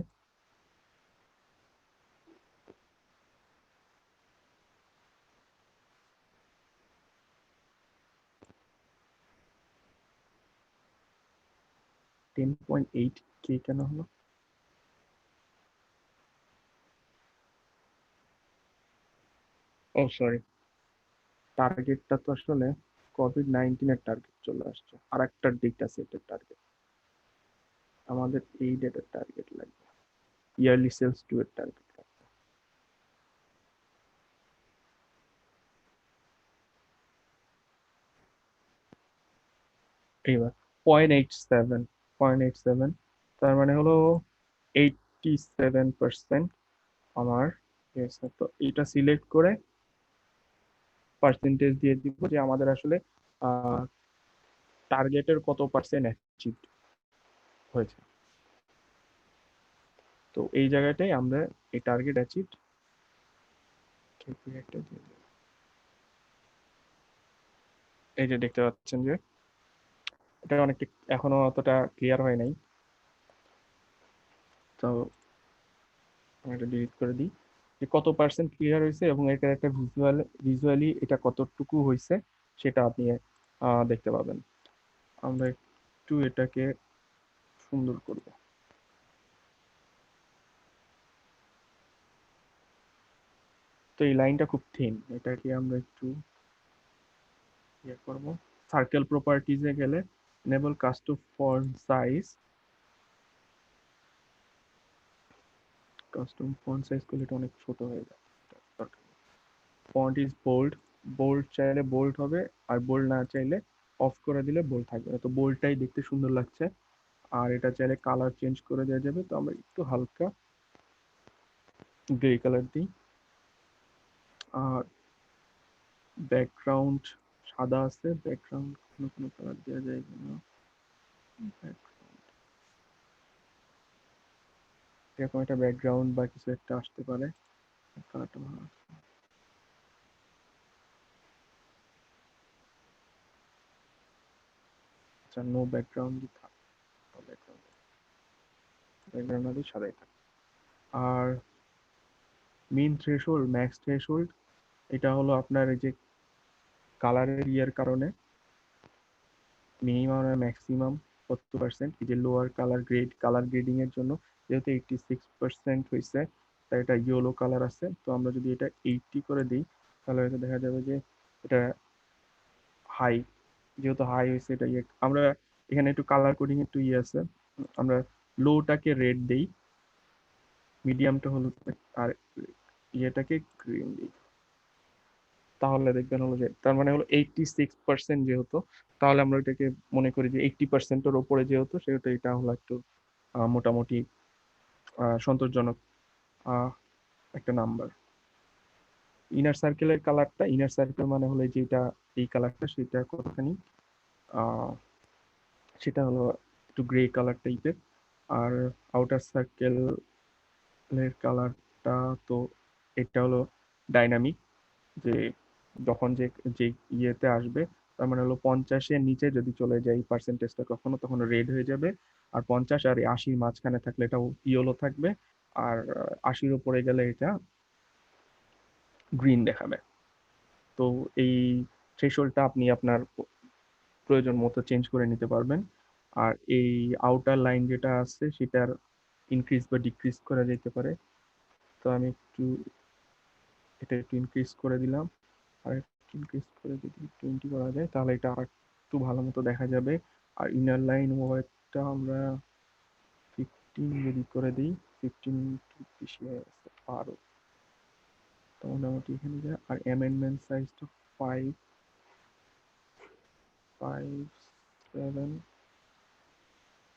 $10.8K কেন হলো? ও সরি, টার্গেটটা তো আসলে কোভিড-19 টার্গেট চলে আসছে, আর একটা ডেটা সেটের টার্গেট, আমাদের এই ডেটার টার্গেট লাগবে, ইয়ারলি সেলস 2 এর টার্গেট। এইবার 0.87, তার মানে হলো 87% আমার। তো এটা সিলেক্ট করে পার্সেন্টেজ দিয়ে দিব যে আমাদের আসলে টার্গেটের কত পার্সেন্ট অ্যাচিভ হয়েছে। তো এই জায়গাটাই আমরা এই টার্গেট অ্যাচিভ এই যে দেখতে পাচ্ছেন যে এটা অনেকটা এখনো অতটা ক্লিয়ার হয় নাই, তো আমি এটা ডিলিট করে দিই, যে কত পার্সেন্ট ক্লিয়ার হয়েছে এবং এটার একটা ভিজুয়ালি এটা কতটুকু হয়েছে সেটা আপনি দেখতে পাবেন। আমরা একটু এটাকে সুন্দর করব। তো এই লাইনটা খুব থিন, এটাকে আমরা একটু ইয়ে করব। সার্কেল প্রপার্টিজে গেলে enable custom font size, custom font size করলে এটা অনেক ছোট হয়ে যায়, ফন্ট ইজ বোল্ড, বোল্ড চাইলে বোল্ড হবে, আর বোল্ড না চাইলে অফ করে দিলে বোল্ড থাকবে না। তো বোল্ডটাই দেখতে সুন্দর লাগছে। আর এটা চাইলে কালার চেঞ্জ করে দেওয়া যাবে, তো আমরা একটু হালকা গ্রে কালার দিই। আর ব্যাকগ্রাউন্ড সাদা আছে, ব্যাকগ্রাউন্ড কোনো কালার দেওয়া যায় কিনা, এরকম একটা ব্যাকগ্রাউন্ড বা কিছু একটা আসতে পারে, কালারটা ভালো আছে। আচ্ছা, নো ব্যাকগ্রাউন্ড থাক, ব্যাকগ্রাউন্ড না দিয়ে সাদাই থাক। আর মিন থ্রেশহোল্ড, ম্যাক্স থ্রেশহোল্ড, এটা হলো আপনার এই যে কালারের ইয়ের কারণে মিনিমাম আর ম্যাক্সিমাম কত পার্সেন্ট, এই যে লোয়ার কালার গ্রেডিং এর জন্য যেহেতু 86% হয়েছে, তাই এটা ইয়েলো কালার আছে। তো আমরা যদি এটা 80 করে দিই তাহলে হয়তো দেখা যাবে যে এটা হাই, যেহেতু হাই হয়েছে এটা ইয়ে, আমরা এখানে একটু কালার কোডিং একটু ইয়ে আছে, আমরা লোটাকে রেড দেই, মিডিয়ামটা হলুদ আর ইয়েটাকে গ্রিন দিই, তাহলে দেখবেন হলো যে তার মানে হলো 86% যেহেতু, তাহলে আমরা এটাকে মনে করি যে 80%-এর ওপরে যেহেতু, সেহেতু এটা হলো একটু মোটামুটি সন্তোষজনক একটা নাম্বার। ইনার সার্কেল মানে হলো যেটা এই কালারটা, সেটা কতখানি, সেটা হলো একটু গ্রে কালার টাইপের। আর আউটার সার্কেলের কালারটা তো এটা হলো ডাইনামিক, যে যখন যে যে ইয়েতে আসবে, তার মানে হলো 50-এর নিচে যদি চলে যায় পার্সেন্টেজটা কখনো, তখন রেড হয়ে যাবে। আর 50 আর 80 মাঝখানে থাকলে এটা ইয়েলো থাকবে। আর 80-র উপরে গেলে এটা গ্রিন দেখাবে। তো এই থ্রেশহোল্ডটা আপনি আপনার প্রয়োজন মতো চেঞ্জ করে নিতে পারবেন। আর এই আউটার লাইন যেটা আছে সেটার ইনক্রিজ বা ডিক্রিজ করা যেতে পারে। তো আমি এটা একটু ইনক্রিজ করে দিলাম, আর একটু ইনক্রিজ করে যদি 20 করা যায় তাহলে এটা আর একটু ভালো মতো দেখা যাবে। আর ইনার লাইন ওয়েটটা আমরা 15 যদি করে দিই, 15 একটু বেশি হয়ে গেছে আরো, তো মোটামুটি এখানে যায়। আর অ্যামেন্ডমেন্ট সাইজটা 5, 7,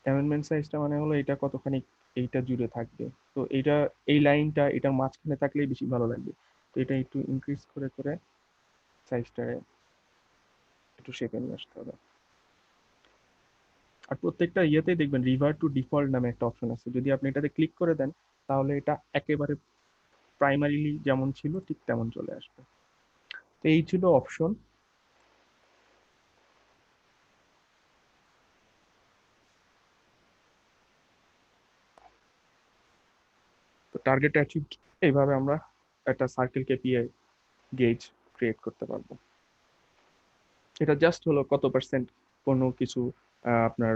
অ্যামেন্ডমেন্ট সাইজটা মানে হলো এটা কতখানি এইটা জুড়ে থাকবে। তো এইটা এই লাইনটা এটার মাঝখানে থাকলেই বেশি ভালো লাগবে। তো এটা একটু ইনক্রিজ করে করে সাইজটা একটু শেপে নিয়ে আসতে হবে। আর প্রত্যেকটা ইয়েতেই দেখবেন রিভার্ট টু ডিফল্ট নামে একটা অপশন আছে, যদি আপনি এটাতে ক্লিক করে দেন তাহলে এটা একেবারে প্রাইমারিলি যেমন ছিল ঠিক তেমন চলে আসবে। তো এই ছিল অপশন। তো টার্গেট অ্যাচিভ, এইভাবে আমরা একটা সার্কেল কেপিআই গেজ ক্রিয়েট করতে পারবো। এটা জাস্ট হলো কত পার্সেন্ট কোনো কিছু আপনার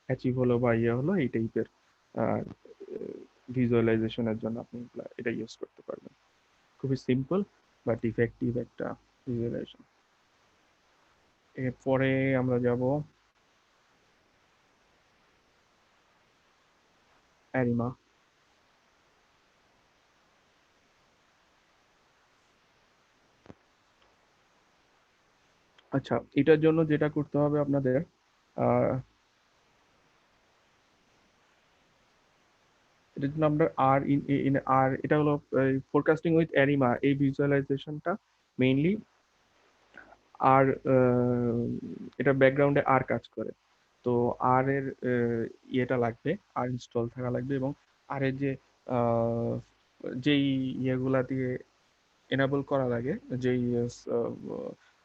অ্যাচিভ হলো বা ইয়ে হলো, এই টাইপের ভিজুয়ালাইজেশনের জন্য আপনি এটা ইউজ করতে পারবেন। খুবই সিম্পল বাট ইফেক্টিভ একটা ভিজুয়ালাইজেশন। এরপরে আমরা যাব অ্যারিমা। আচ্ছা, এটার জন্য যেটা করতে হবে আপনাদের, আহ, এটার জন্য আমরা আর ইন আর এটা হলো ফোরকাস্টিং উইথ অ্যারিমা, এই ভিজুয়ালাইজেশনটা মেইনলি আর এটা ব্যাকগ্রাউন্ডে আর কাজ করে। তো আর এর ইয়েটা লাগবে, আর ইনস্টল থাকা লাগবে, এবং আর এর যে যেই ইয়েগুলা দিয়ে এনাবল করা লাগে, যেই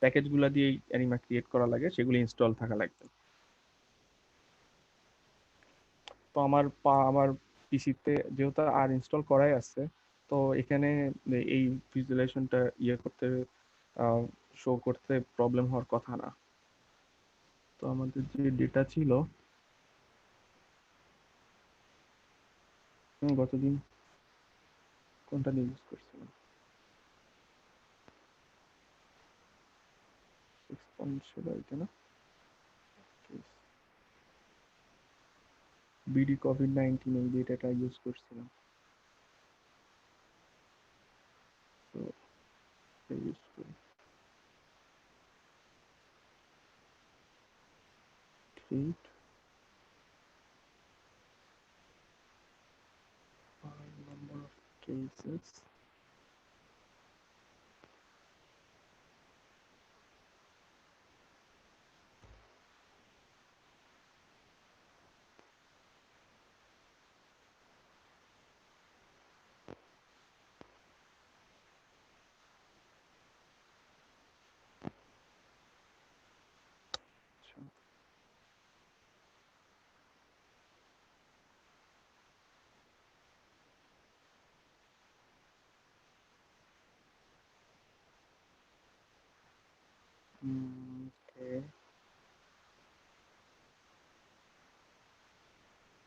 প্যাকেজগুলা দিয়ে অ্যানিমা ক্রিয়েট করা লাগে, সেগুলি ইনস্টল থাকা লাগবে। তো আমার পিসিতে যেহেতু আর ইনস্টল করাই আছে, তো এখানে এই ভিজুয়ালাইজেশনটা ইয়ে করতে শো করতে প্রবলেম হওয়ার কথা না। তো আমাদের যে ডেটা ছিল গতদিন কোনটা নিয়ে ইউজ করছিলাম, ছিল এটা না, বিডি কোভিড-19 এই ডেটাটা ইউজ করছিলাম। তো ইউজ করি treat number of cases, আচ্ছা, okay.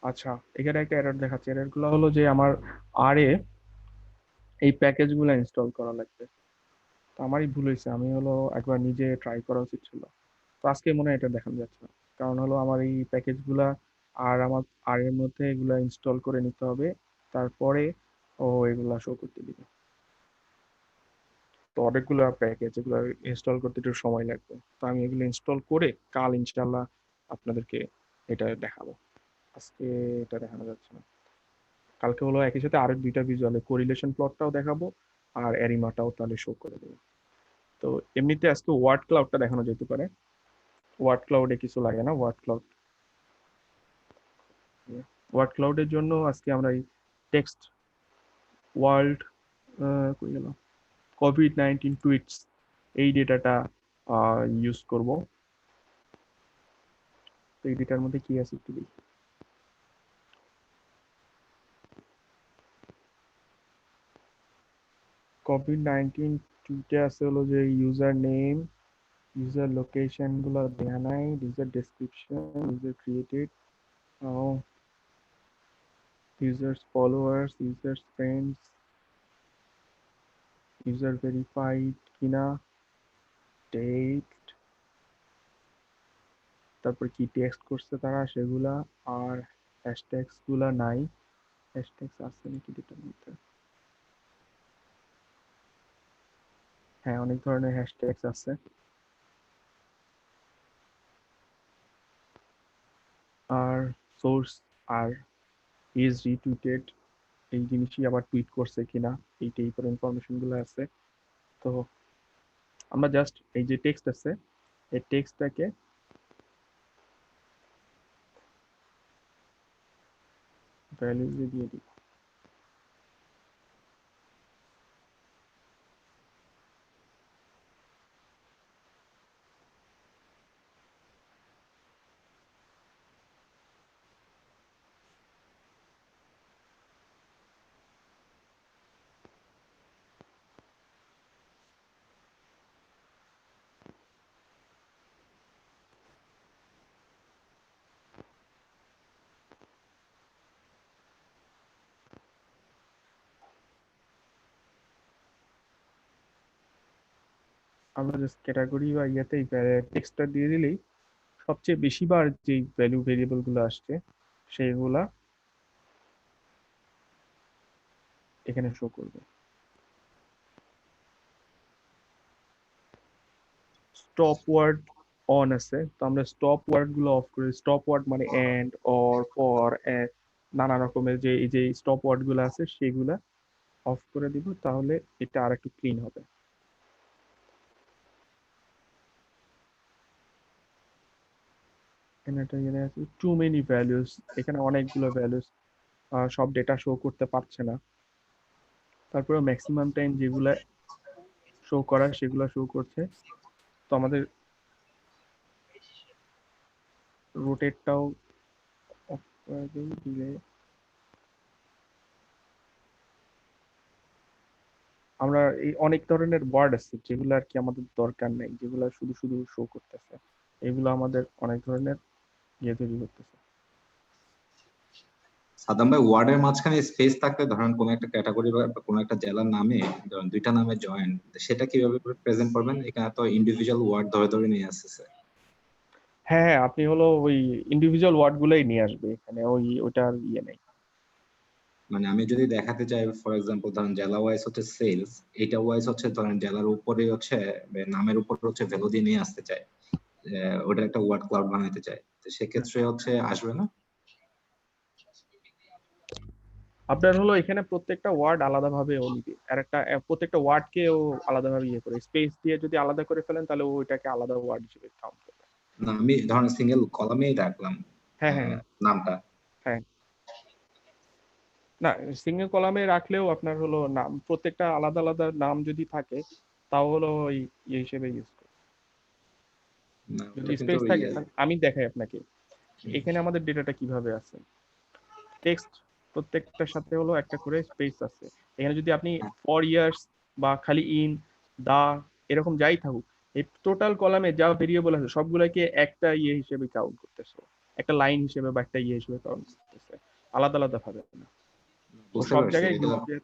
আচ্ছা, এখানে একটা এরর দেখাচ্ছে। এরর গুলো হলো যে আমার আরে এই প্যাকেজ গুলো ইনস্টল করা লাগবে। তো আমারই ভুল হয়েছে, আমি হলো একবার নিজে ট্রাই করা উচিত ছিল। তো আজকে মনে হয় এটা দেখানো যাচ্ছে না, কারণ হলো আমার এই প্যাকেজ গুলা আর আমার আর এর মধ্যে এগুলা ইনস্টল করে নিতে হবে, তারপরে ও এগুলা শো করতে দিবে। তো অনেকগুলো প্যাকেজ, এগুলো ইনস্টল করতে একটু সময় লাগবে। তো আমি এগুলো ইনস্টল করে কাল ইনশাল্লাহ আপনাদেরকে এটা দেখাবো। আজকে এটা দেখানো যাচ্ছে না। কালকে হলো একই সাথে আরো দুইটা ভিজুয়ালে কোরিলেশন প্লটটাও দেখাবো আর অ্যারিমাটাও তাহলে শো করে দেবো। তো এমনিতে আজকে ওয়ার্ড ক্লাউডটা দেখানো যেতে পারে। ওয়ার্ড ক্লাউডে কিছু লাগে না। ওয়ার্ড ক্লাউডের জন্য আজকে আমরা এই টেক্সট ওয়ার্ল্ড কই গেল কোভিড-19 টুইটস এই ডেটাটা ইউজ করব। তো এই ডেটার মধ্যে কি আছে একটু দেখি। কোভিড-19 টুইটে আছে হলো যে ইউজার নেম, ইউজার লোকেশন গুলো দেয়া নাই, user description, user created, users followers, users friends, user verified কিনা, টেক্সট, তারপর কি টেক্সট করছে তারা সেগুলা, আর হ্যাশট্যাগস গুলা নাই। হ্যাশট্যাগস আছে নাকি ডেটার মধ্যে? হ্যাঁ, অনেক ধরনের হ্যাশট্যাগস আছে। আর সোর্স আর ইজ রিটুইটেড এই জিনিসই আবার টুইট করছে কিনা এই টাইপের ইনফরমেশন গুলো আছে। তো আমরা জাস্ট এই যে টেক্সট আছে এই টেক্সটটাকে ভ্যালুজে দিয়ে দিব। আমরা জাস্ট ক্যাটাগরি বা ইয়াতে টেক্সটটা দিয়ে দিলেই সবচেয়ে বেশি বার যে ভ্যালু ভেরিয়েবল গুলো আসছে সেইগুলা এখানে শো করবে। স্টপ ওয়ার্ড অন আছে, তো আমরা স্টপ ওয়ার্ড গুলো অফ করে, স্টপ ওয়ার্ড মানে এন্ড, অর, ফর, নানা রকমের যে এই যে স্টপ ওয়ার্ড গুলো আছে সেগুলা অফ করে দিব, তাহলে এটা আর একটু ক্লিন হবে। এখানে একটা ইয়ে আছে টু মেনি ভ্যালুস, এখানে অনেকগুলো ভ্যালুস, সব ডেটা শো করতে পারছে না। তারপরে ম্যাক্সিমাম টাইম যেগুলা শো করার সেগুলো শো করছে। তো আমাদের রোটেটটাও অফ করে দিই, দিলে আমরা এই অনেক ধরনের ওয়ার্ড আছে যেগুলো আর কি আমাদের দরকার নেই, যেগুলো শুধু শুধু শো করতেছে, এগুলো আমাদের অনেক ধরনের ইয়ে তৈরি করতেছে। সাদ্দাম ভাই, ওয়ার্ডের মাঝখানে স্পেস থাকলে ধরেন কোন একটা ক্যাটাগরি বা কোন একটা জেলার নামে ধরেন দুইটা নামে জয়েন, সেটা কিভাবে প্রেজেন্ট করবেন? এখানে তো ইন্ডিভিজুয়াল ওয়ার্ড ধরে ধরে নিয়ে আসছে। হ্যাঁ হ্যাঁ, আপনি হলো ওই ইন্ডিভিজুয়াল ওয়ার্ড গুলাই নিয়ে আসবে এখানে, ওইটার ইয়ে নেই। মানে আমি যদি দেখাতে চাই ফর এক্সাম্পল ধরেন জেলা ওয়াইজ হচ্ছে সেলস, এটা ওয়াইজ হচ্ছে ধরেন জেলার উপরে হচ্ছে নামের উপর হচ্ছে ভ্যালু দিয়ে নিয়ে আসতে চাই, ওটা একটা ওয়ার্ড ক্লাউড বানাইতে চাই, তো সেক্ষেত্রে হচ্ছে আসবে না? আপনার হলো এখানে প্রত্যেকটা ওয়ার্ড আলাদাভাবে ও নিবে, আর একটা প্রত্যেকটা ওয়ার্ডকে ও আলাদাভাবে ইয়ে করে, স্পেস দিয়ে যদি আলাদা করে ফেলেন তাহলে ও ওইটাকে আলাদা ওয়ার্ড হিসেবে কাউন্ট করবে। না, আমি ধরেন সিঙ্গেল কলামেই রাখলাম হ্যাঁ হ্যাঁ নামটা। হ্যাঁ। না, সিঙ্গেল কলামে রাখলেও আপনার হলো নাম প্রত্যেকটা আলাদা আলাদা নাম যদি থাকে তাও হলো ওই ইয়ে হিসেবে ইউজ করে। না, যদি ওটা কিন্তু স্পেস থাকে আমি দেখাই আপনাকে এখানে আমাদের ডেটাটা কিভাবে আছে। টেক্সট প্রত্যেকটার সাথে হলো একটা করে স্পেস আছে। এখানে যদি আপনি ফর ইয়ার্স বা খালি ইন, দা এরকম যাই থাকুক, এই টোটাল কলামে যা ভেরিয়েবল আছে সবগুলোকে একটা ইয়ে হিসেবে কাউন্ট করতেছে, একটা লাইন হিসেবে বা একটা ইয়ে হিসেবে কাউন্ট করতেছে, আলাদা আলাদা ভাবে না। ও বুঝতে সব পারছি, জায়গায় এটা গ্রুপ দিয়ে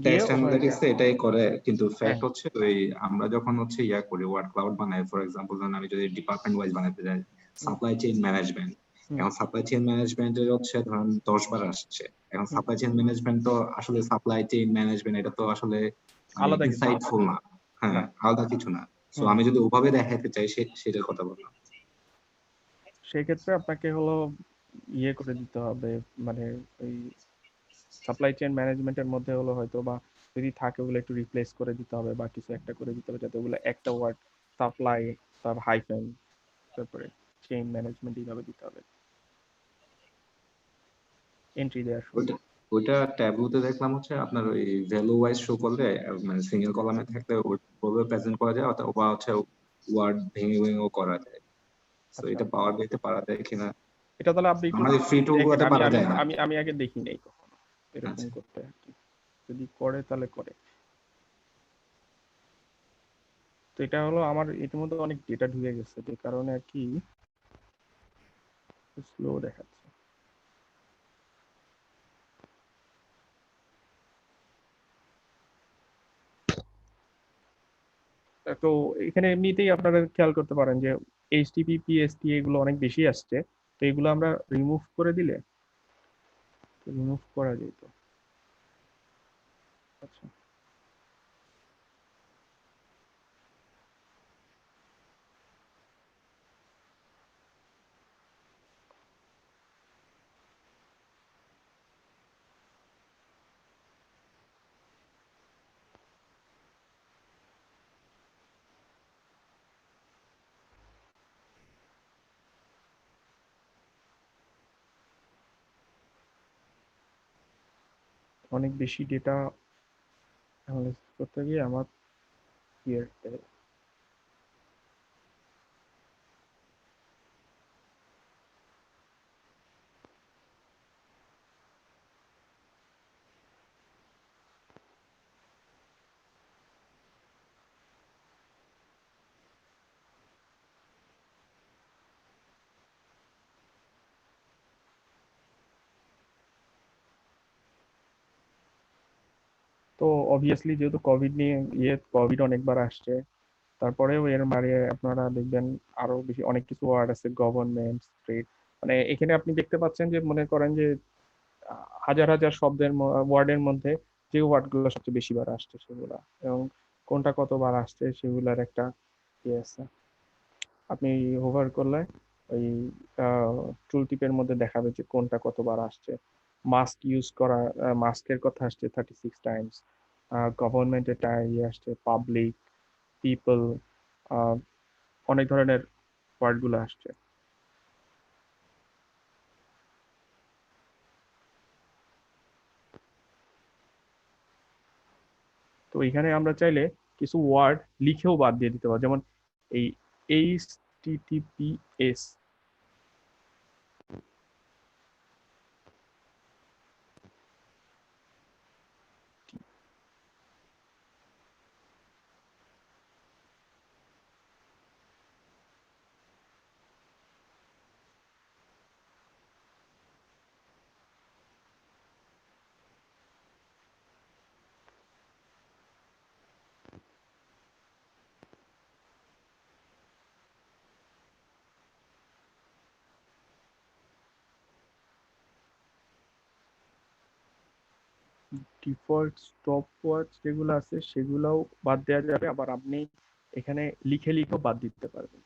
টেক্সট ওখানে অ্যানালিটিক্স এটাই করে, কিন্তু হ্যাঁ ফ্যাক্ট হচ্ছে ওই আমরা যখন হচ্ছে ইয়া করি ওয়ার্ড ক্লাউড বানাই, ফর এক্সাম্পল ধরুন আমি যদি ডিপার্টমেন্ট ওয়াইজ বানাতে যাই, হুম, সাপ্লাই চেইন ম্যানেজমেন্ট, হুম, এখন সাপ্লাই চেইন ম্যানেজমেন্টের হচ্ছে ধরুন 10 বার আসছে, এখন হুম, সাপ্লাই চেইন ম্যানেজমেন্ট তো আসলে সাপ্লাই চেইন ম্যানেজমেন্ট এটা তো আসলে মানে আলাদা কিছু না। ইনসাইটফুল না, হ্যাঁ না। আলাদা কিছু না। সো হুম, আমি যদি ওভাবে দেখাতে চাই সেটার কথা বললাম। সেক্ষেত্রে আপনাকে হলো ইয়ে করে দিতে হবে, মানে ওই সাপ্লাই চেইন ম্যানেজমেন্টের মধ্যে হলো হয়তো বা যদি থাকে ওগুলো একটু রিপ্লেস করে দিতে হবে বা কিছু একটা করে দিতে হবে যাতে ওগুলো একটা ওয়ার্ড, সাপ্লাই, তারপর হাইফেন, তারপরে চেইন ম্যানেজমেন্ট এইভাবে দিতে হবে এন্ট্রি দেওয়ার সময়। ওইটা ওইটা ট্যাবলুতে দেখলাম হচ্ছে আপনার ওই ভ্যালু ওয়াইজ শো করলে, মানে সিঙ্গেল কলামে থাকলে ওইভাবে প্রেজেন্ট করা যায়, অথবা হচ্ছে ওয়ার্ড ভেঙে ভেঙেও করা যায়। তো আচ্ছা, এটা পাওয়ার বিতে পারা যায় কিনা, এটা তাহলে আপনি একটু আমাদের ফ্রি টুল দেখেন, গুলোতে আমি পারা আমি যায় না। আমি আমি আগে দেখি নাই কখনো এরকম আচ্ছা, করতে আর কি। যদি করে তাহলে করে। তো এটা হলো আমার ইতিমধ্যে অনেক ডেটা ঢুকে গেছে, যে কারণে আর কি স্লো দেখাচ্ছে। তো এখানে এমনিতেই আপনারা খেয়াল করতে পারেন যে এইচটিপি পিএসটি এগুলো অনেক বেশি আসছে, তো এগুলো আমরা রিমুভ করে দিলে রিমুভ করা যেত। আচ্ছা, অনেক বেশি ডেটা অ্যানালাইসিস করতে গিয়ে আমার ইয়ে তো অবভিয়াসলি যেহেতু কোভিড নিয়ে কোভিড অনেকবার আসছে, তারপরেও এর মানে আপনারা দেখবেন আরো বেশি অনেক কিছু ওয়ার্ড আছে, গভর্নমেন্ট, স্টেট, মানে এখানে আপনি দেখতে পাচ্ছেন যে মনে করেন যে হাজার হাজার শব্দের ওয়ার্ডের মধ্যে যে ওয়ার্ডগুলো সবচেয়ে বেশি বার আসছে সেগুলা, এবং কোনটা কতবার আসছে সেগুলার একটা ইয়ে আছে। আপনি হোভার করলে ওই টুল টিপের মধ্যে দেখাবে যে কোনটা কতবার আসছে। মাস্ক ইউজ করা, মাস্কের কথা আসছে 36 টাইমস, গভর্নমেন্টের ইয়ে আসছে পাবলিক, পিপল, অনেক ধরনের ওয়ার্ডগুলো আসছে। তো এখানে আমরা চাইলে কিছু ওয়ার্ড লিখেও বাদ দিয়ে দিতে পারি, যেমন এই এইচটিটিপিএস। ডিফল্ট স্টপ ওয়াচ যেগুলো আছে সেগুলোও বাদ দেওয়া যাবে, আবার আপনি এখানে লিখে লিখেও বাদ দিতে পারবেন।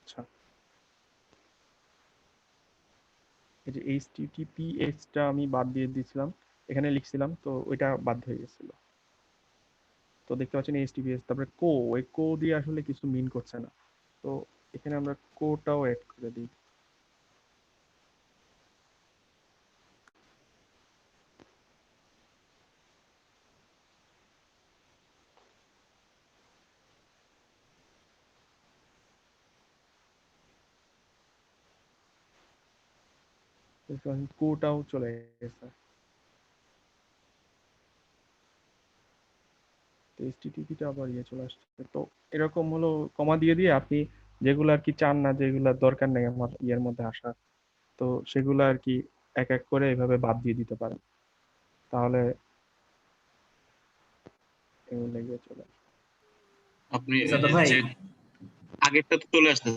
আচ্ছা, এই যে এইচটিটিপিএস টা আমি বাদ দিয়ে দিয়েছিলাম, এখানে লিখছিলাম তো ওইটা বাদ হয়ে গেছিল। তো দেখতে পাচ্ছেন এইচটিটিপিএস, তারপরে ওই দিয়ে আসলে কিছু মিন করছে না, তো এখানে আমরা টাও অ্যাড করে দিই। কোটাও চলে গেছে। এইচটিটিপিটা আবার চলে আসছে। তো এরকম হলো কমা দিয়ে দিয়ে আপনি যেগুলো আর কি চান না, যেগুলোর দরকার নেই আমার ইয়ের মধ্যে আসা, তো সেগুলো আর কি এক এক করে এভাবে বাদ দিয়ে দিতে পারেন, তাহলে এগুলো গিয়ে চলে আসবে। আপনি সাদ্দাম ভাই, যে আগেরটা তো চলে আসছে,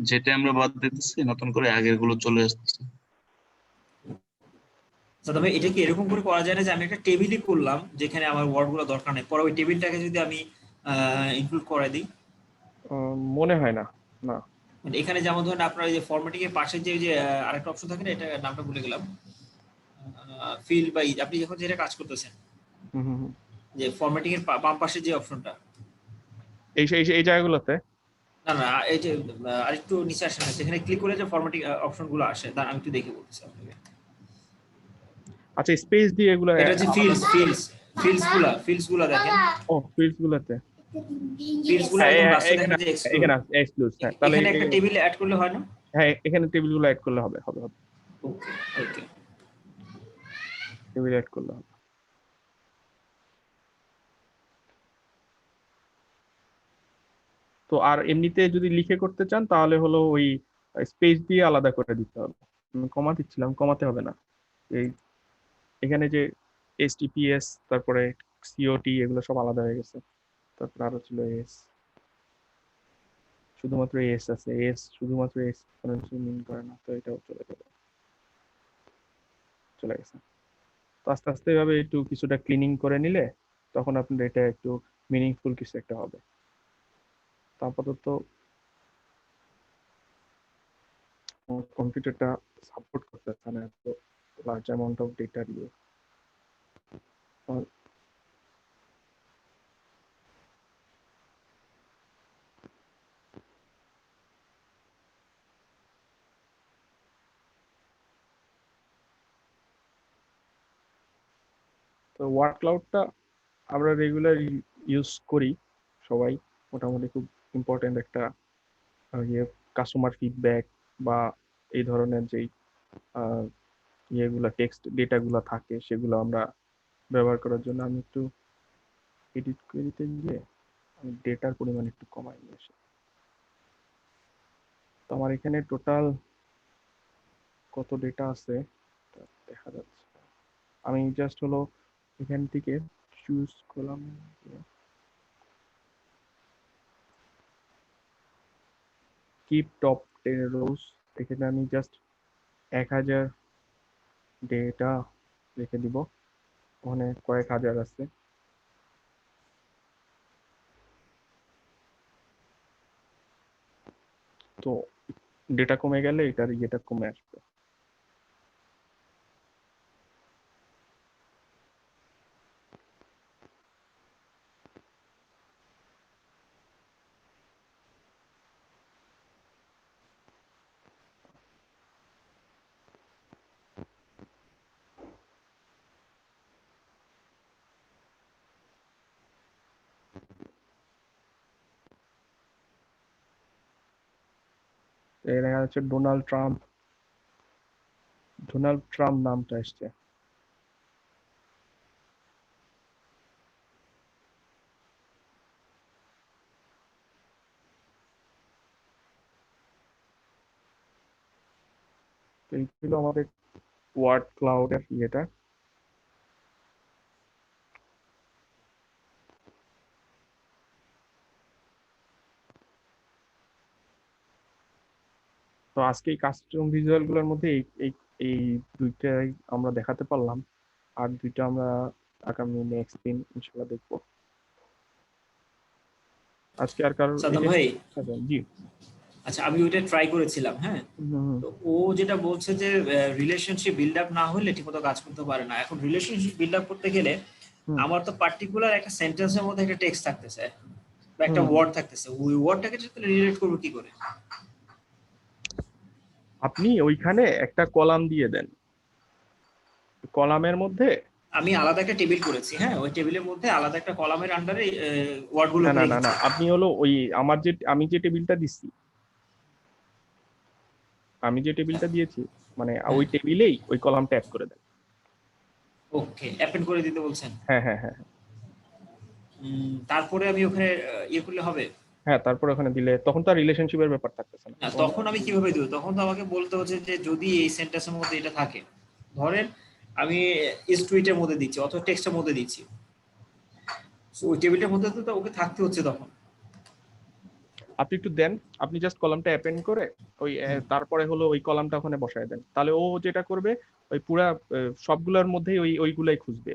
যেটা আমরা বাদ দিতেছি নতুন করে আগের গুলো চলে আসতেছে। সাদ্দাম ভাই, এটা কি এরকম করে করা যায় না যে আমি একটা টেবিলই করলাম যেখানে আমার ওয়ার্ড গুলো দরকার নেই, পরে ওই টেবিলটাকে যদি আমি ইনক্লুড করে দিই? মনে হয় না। না। মানে এখানে যেমন ধরেন আপনার এই যে ফরম্যাটিং এর পাশে যে আরেকটা অপশন থাকে না, এটা নামটা ভুলে গেলাম, ফিল বা আপনি যখন যেটা কাজ করতেছেন, হুম হুম হুম। যে ফরম্যাটিং এর বাম পাশে যে অপশনটা, এই জায়গাগুলোতে না না, এই যে আরেকটু নিচে আসে না, সেখানে ক্লিক করে যে ফরম্যাটিং অপশন গুলো আসে, দাঁড়ান আমি একটু দেখে বলতেছি আপনাকে। আচ্ছা, স্পেস দিয়ে এগুলো এটা হচ্ছে আলাদা করতে হবে। ফিল্ডস গুলা দেখেন, ও, ফিল্ডস গুলোতে। ফিল্ডস গুলো হ্যাঁ, একদম লাস্টে এখানে দেখেন যে এক্সক্লুড, এখানে আছে এক্সক্লুড। হ্যাঁ, তাহলে এখানে একটা টেবিল অ্যাড করলে হয় না? হ্যাঁ, এখানে টেবিলগুলো অ্যাড করলে হবে, হবে হবে। ওকে ওকে। টেবিল অ্যাড করলে হবে। তো আর এমনিতে যদি লিখে করতে চান তাহলে হলো ওই স্পেস দিয়ে আলাদা করে দিতে হবে। আমি কমা দিচ্ছিলাম, কমাতে হবে না। এই এখানে যে এইচটিটিপিএস, তারপরে সিওটি, এগুলো সব আলাদা হয়ে গেছে। তারপর আরো ছিল এস, শুধুমাত্র এস আছে। এস শুধুমাত্র এস মিন করে না, তো এটাও চলে গেল, চলে গেছে। তো আস্তে আস্তে এভাবে একটু কিছুটা ক্লিনিং করে নিলে তখন আপনার এটা একটু মিনিংফুল কিছু একটা হবে। তো আপাতত কম্পিউটারটা সাপোর্ট করতেছে না এত লার্জ অ্যামাউন্ট অফ ডেটা দিয়ে। তো ওয়ার্ড ক্লাউডটা আমরা রেগুলার ইউজ করি সবাই, মোটামুটি খুব ইম্পর্টেন্ট একটা ইয়ে, কাস্টমার ফিডব্যাক বা এই ধরনের যেই আহ, ইয়েগুলা টেক্সট ডেটাগুলো থাকে সেগুলো আমরা ব্যবহার করার জন্য। আমি একটু এডিট করিতে গিয়ে আমি ডেটার পরিমাণ একটু কমাই নিয়ে আসি। তো আমার এখানে টোটাল কত ডেটা আছে তা দেখা যাচ্ছে। আমি জাস্ট হলো এখান থেকে চুজ করলাম, কিপ টপ 10 রোজ, এখানে আমি জাস্ট 1000 ডেটা রেখে দিব। ওখানে কয়েক হাজার আছে, তো ডেটা কমে গেলে এটার ইয়েটা কমে আসবে। দেখা যাচ্ছে ডোনাল্ড ট্রাম্প নামটা আসছে। তো এই ছিল আমাদের ওয়ার্ড ক্লাউডের ইয়েটা। তো আজকে এই কাস্টম ভিজুয়াল গুলোর মধ্যে এই এই এই দুইটাই আমরা দেখাতে পারলাম। আর দুইটা আমরা আগামী নেক্সট দিন ইনশাল্লাহ দেখবো। আজকে আর কারোর সাদ্দাম এটা, ভাই, আচ্ছা জি। আচ্ছা আমি ওইটা ট্রাই করেছিলাম, হ্যাঁ। হুম তো ও যেটা বলছে যে রিলেশনশিপ বিল্ড আপ না হলে ঠিকমতো কাজ করতে পারে না। এখন রিলেশনশিপ বিল্ড আপ করতে গেলে হুম আমার তো পার্টিকুলার একটা সেন্টেন্সের মধ্যে একটা টেক্সট থাকতেছে বা একটা হুম। ওয়ার্ড থাকতেছে, ওই ওয়ার্ডটাকে রিলেট করবো কি করে? আপনি ওইখানে একটা কলাম দিয়ে দেন, কলামের মধ্যে। আমি আলাদা একটা টেবিল করেছি, হ্যাঁ, ওই টেবিলের মধ্যে আলাদা একটা কলামের আন্ডারে ওয়ার্ড না গুলোকে না না না, রেখেছি। আপনি হলো ওই আমি যে টেবিলটা দিচ্ছি, আমি যে টেবিলটা দিয়েছি মানে ওই টেবিলেই ওই কলামটা অ্যাড করে দেন। ওকে, অ্যাপেন্ড করে দিতে বলছেন। হ্যাঁ হ্যাঁ হ্যাঁ তারপরে আমি ওখানে ইয়ে করলে হবে? হ্যাঁ, তারপর ওখানে দিলে তখন তো আর রিলেশনশিপের ব্যাপার থাকতেছে না। না, তখন আমি কিভাবে দিব? তখন তো আমাকে বলতে হচ্ছে যে যদি এই সেন্টেন্সের মধ্যে এটা থাকে, ধরেন আমি ইজ টুইটের মধ্যে দিচ্ছি অথবা টেক্সটের মধ্যে দিচ্ছি, সো ওই টেবিলটার মধ্যে তো ওকে থাকতে হচ্ছে তখন। আপনি একটু দেন, আপনি জাস্ট কলামটা অ্যাপেন্ড করে ওই তারপরে হলো ওই কলামটা ওখানে বসায় দেন, তাহলে ও যেটা করবে ওই পুরা সবগুলোর মধ্যেই ওইগুলাই খুঁজবে।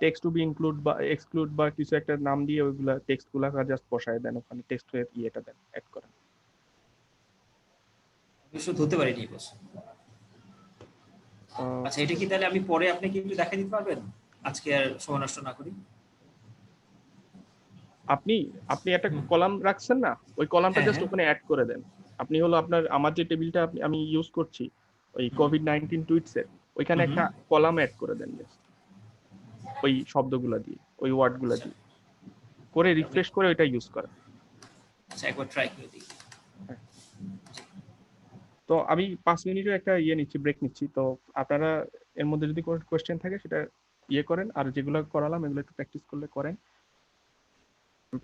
টেক্সট টু বি ইনক্লুড বা এক্সক্লুড বা কিছু একটা নাম দিয়ে ওইগুলা টেক্সট গুলা জাস্ট বসায় দেন ওখানে, টেক্সট এর ইয়েটা দেন, অ্যাড করেন। অবশ্য ধরতে পারিনি বস। আচ্ছা, এটা কি তাহলে আমি পরে আপনাকে একটু দেখাই দিতে পারবেন, আজকে আর সময় নষ্ট না করি? আপনি আপনি একটা কলাম রাখছেন না, ওই কলামটা হ্যাঁ, জাস্ট হ্যাঁ। ওখানে অ্যাড করে দেন। আপনি হলো আপনার আমার যে টেবিলটা আমি ইউজ করছি ওই কোভিড-19 টুইটস এর, ওইখানে একটা কলাম অ্যাড করে দেন জাস্ট ওই শব্দগুলা দিয়ে, ওই ওয়ার্ডগুলা দিয়ে করে রিফ্রেশ করে ওইটা ইউজ করেন। আচ্ছা, একবার ট্রাই করে দিই। তো আমি 5 মিনিটের একটা নিচ্ছি, ব্রেক নিচ্ছি। তো আপনারা এর মধ্যে যদি কোনো কোয়েশ্চেন থাকে সেটা করেন, আর যেগুলো করালাম এগুলো একটু প্র্যাকটিস করলে করেন।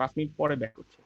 5 মিনিট পরে ব্যাক করছি।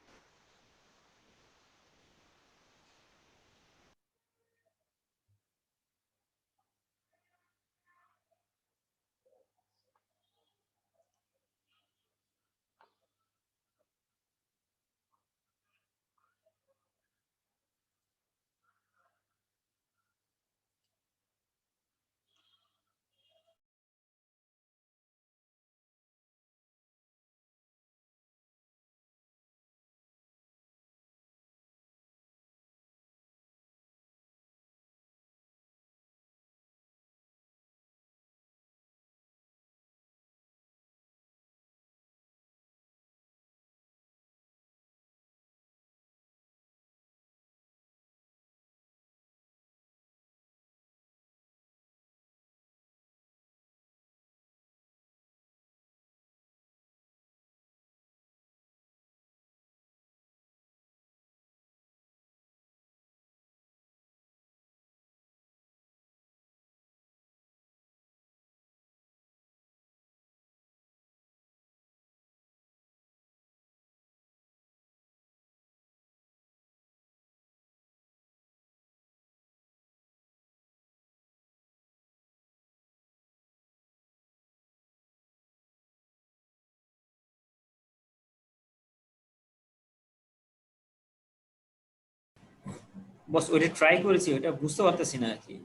বস, ওইটা ট্রাই করেছি, ওটা বুঝতে পারতেছি না আর কি,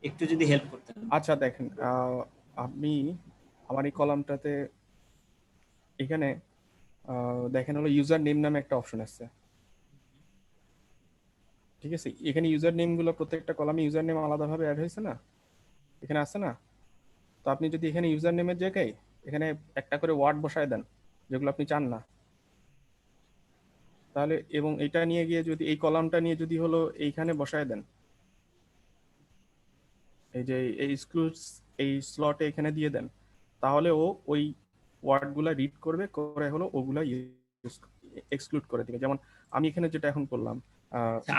একটু যদি হেল্প করতেন। আচ্ছা দেখেন, আপনি আমার এই কলামটাতে এখানে দেখেন হলো ইউজার নেম নামে একটা অপশন আছে, ঠিক আছে? এখানে ইউজার নেম গুলো প্রত্যেকটা কলামে ইউজার নেম আলাদাভাবে অ্যাড হয়েছে না, এখানে আছে না? তো আপনি যদি এখানে ইউজার নেমের জায়গায় এখানে একটা করে ওয়ার্ড বসায় দেন যেগুলো আপনি চান না, তাহলে এবং এটা নিয়ে গিয়ে যদি এই কলামটা নিয়ে যদি হলো এইখানে বসায় দেন, এই যে এই এক্সক্লুডস এই স্লটে এখানে দিয়ে দেন, তাহলে ও ওই ওয়ার্ডগুলা রিড করবে, করে হলো ওগুলা এক্সক্লুড করে দিবে। যেমন আমি এখানে যেটা এখন করলাম,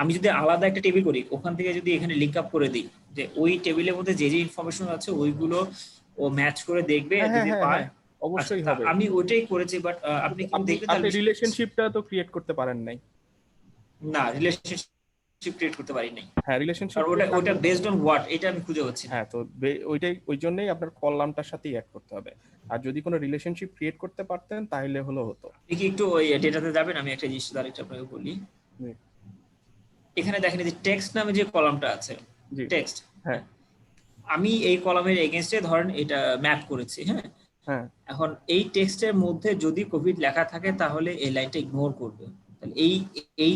আমি যদি আলাদা একটা টেবিল করি, ওখান থেকে যদি এখানে লিংক আপ করে দিই যে ওই টেবিলের মধ্যে যে যে ইনফরমেশন আছে ওইগুলো ও ম্যাচ করে দেখবে, হ্যাঁ যদি হ্যাঁ পায়। হ্যাঁ অবশ্যই আচ্ছা, হবে। আমি ওইটাই করেছি, বাট আপনি কি আপনি দেখবেন আপনি তাহলে? রিলেশনশিপটা তো ক্রিয়েট করতে পারেন নাই। না, রিলেশনশিপ ক্রিয়েট করতে পারি নাই, হ্যাঁ, রিলেশনশিপ আর ওটা বেসড অন হোয়াট, এটা আমি খুঁজে পাচ্ছি না। হ্যাঁ, তো ওইটাই ওই জন্যই আপনার কলামটার সাথেই অ্যাড করতে হবে। আর যদি কোনো রিলেশনশিপ ক্রিয়েট করতে পারতেন তাহলে হতো। আপনি কি একটু ওই ডেটাতে যাবেন? আমি একটা জিনিস ডাইরেক্ট আপনাকে বলি। জি এখানে দেখেন যে টেক্সট নামে যে কলামটা আছে, জি টেক্সট, হ্যাঁ আমি এই কলামের এগেইনস্টে ধরেন এটা ম্যাপ করেছি, হ্যাঁ। হ্যাঁ এখন এই টেক্সটের মধ্যে যদি কোভিড লেখা থাকে তাহলে এই লাইনটা ইগনোর করবে। তাহলে এই এই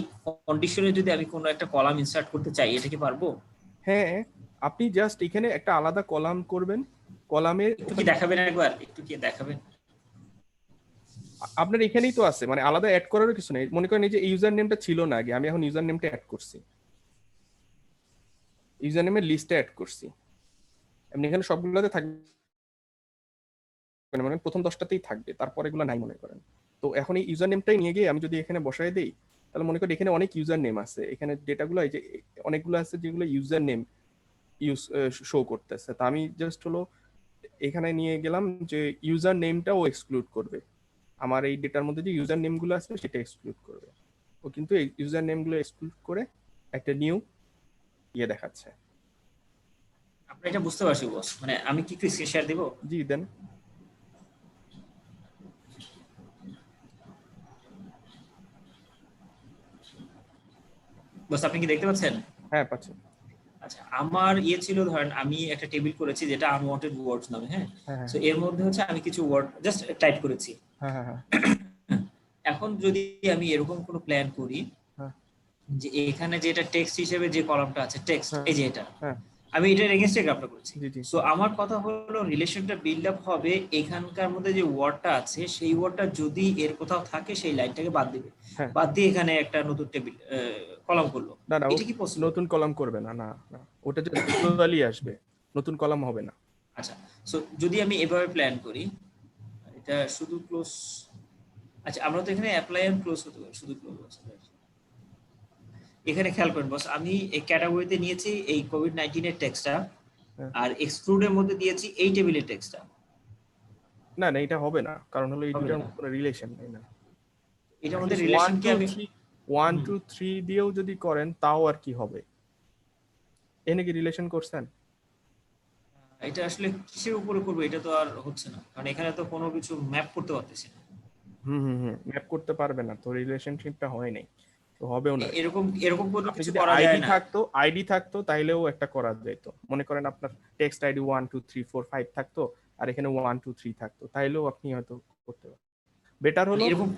কন্ডিশনে যদি আমি কোনো একটা কলাম ইনসার্ট করতে চাই, এটা কি পারবো? হ্যাঁ, আপনি জাস্ট এখানে একটা আলাদা কলাম করবেন, কলামের একটু কি দেখাবেন, একবার একটু কি দেখাবেন? আপনার এখানেই তো আছে, মানে আলাদা অ্যাড করারও কিছু নেই। মনে করেন এই যে ইউজার নেমটা ছিল না আগে, আমি এখন ইউজার নেমটা অ্যাড করছি, ইউজার নেমের লিস্টে অ্যাড করছি। আপনি এখানে সবগুলোতে থাকবে, মানে প্রথম 10টাতেই থাকবে, তারপর এগুলো নাই মনে করেন। তো এখন এই ইউজার নেমটাই নিয়ে গিয়ে আমি যদি এখানে বসায় দেই, তাহলে মনে করি এখানে অনেক ইউজার নেম আছে, এখানে ডেটাগুলো এই যে অনেকগুলো আছে যেগুলো ইউজার নেম ইউজ শো করতেছে। তা আমি জাস্ট হলো এখানে নিয়ে গেলাম যে ইউজার নেমটা ও এক্সক্লুড করবে, আমার এই ডেটার মধ্যে যে ইউজার নেমগুলো আছে সেটা এক্সক্লুড করবে। ও কিন্তু এই ইউজার নেমগুলো এক্সক্লুড করে একটা নিউ ইয়ে দেখাচ্ছে। আপনি এটা বুঝতে পারছি বস, মানে আমি কি একটু স্ক্রিন শেয়ার দিব? জি দেন। বস আপনি কি দেখতে পাচ্ছেন? হ্যাঁ পাচ্ছি। আচ্ছা, আমার ইয়ে ছিল, ধরেন আমি একটা টেবিল করেছি যেটা আনওয়ান্টেড ওয়ার্ডস নামে, হ্যাঁ। হ্যাঁ হ্যাঁ সো এর মধ্যে হচ্ছে আমি কিছু ওয়ার্ড জাস্ট টাইপ করেছি। হ্যাঁ হ্যাঁ হ্যাঁ এখন যদি আমি এরকম কোনো প্ল্যান করি হ্যাঁ যে এখানে যেটা টেক্সট হিসেবে যে কলামটা আছে টেক্সট, হ্যাঁ এই যে এটা হ্যাঁ আমি এটার এগেইনস্টে গ্রাফটা করছি। জি জি সো আমার কথা হলো রিলেশনটা বিল্ড আপ হবে এখানকার মধ্যে যে ওয়ার্ডটা আছে সেই ওয়ার্ডটা যদি এর কোথাও থাকে সেই লাইনটাকে বাদ দিবে, হ্যাঁ। বাদ দিয়ে এখানে একটা নতুন টেবিল কলাম করলো। না না, এটা কি পসিবল? নতুন কলাম করবে না, না না, ওটা যে টোটালি আসবে, নতুন কলাম হবে না। আচ্ছা, সো যদি আমি এভাবে প্ল্যান করি, এটা শুধু ক্লোজ, আচ্ছা আমরা তো এখানে অ্যাপ্লাই এন্ড ক্লোজ করতে পারি, শুধু ক্লোজ আছে। এখানে খেয়াল করেন বস, আমি এই ক্যাটাগরিতে নিয়েছি এই কোভিড-19 এর টেক্সটটা, হ্যাঁ। আর এক্সক্লুডের মধ্যে দিয়েছি এই টেবিলের টেক্সটটা। না না, এটা হবে না, কারণ হলো এই হবে দুটার না। কোনো রিলেশন নেই না। এটার মধ্যে রিলেশন কি আমি 1 2 3 দিয়েও যদি করেন তাও আর কি হবে, এনে কি রিলেশন করছেন? এটা আসলে কিসের উপরে করবো এটা তো আর হচ্ছে না, কারণ এখানে তো কোনো কিছু ম্যাপ করতে পারতেছি না। ম্যাপ করতে পারবে না তো, রিলেশনশিপটা হয় নাই, তো হবেও না। এরকম এরকম কোনো আপনি কিছু যদি করা যায় আইডি না। থাকতো, আইডি থাকতো তাইলেও একটা করা যেত। মনে করেন আপনার টেক্সট আইডি 1 2 3 4 5 থাকতো আর এখানে 1 2 3 থাকতো, তাইলেও আপনি হয়তো করতে পারতেন। বেটার হলো এরকম,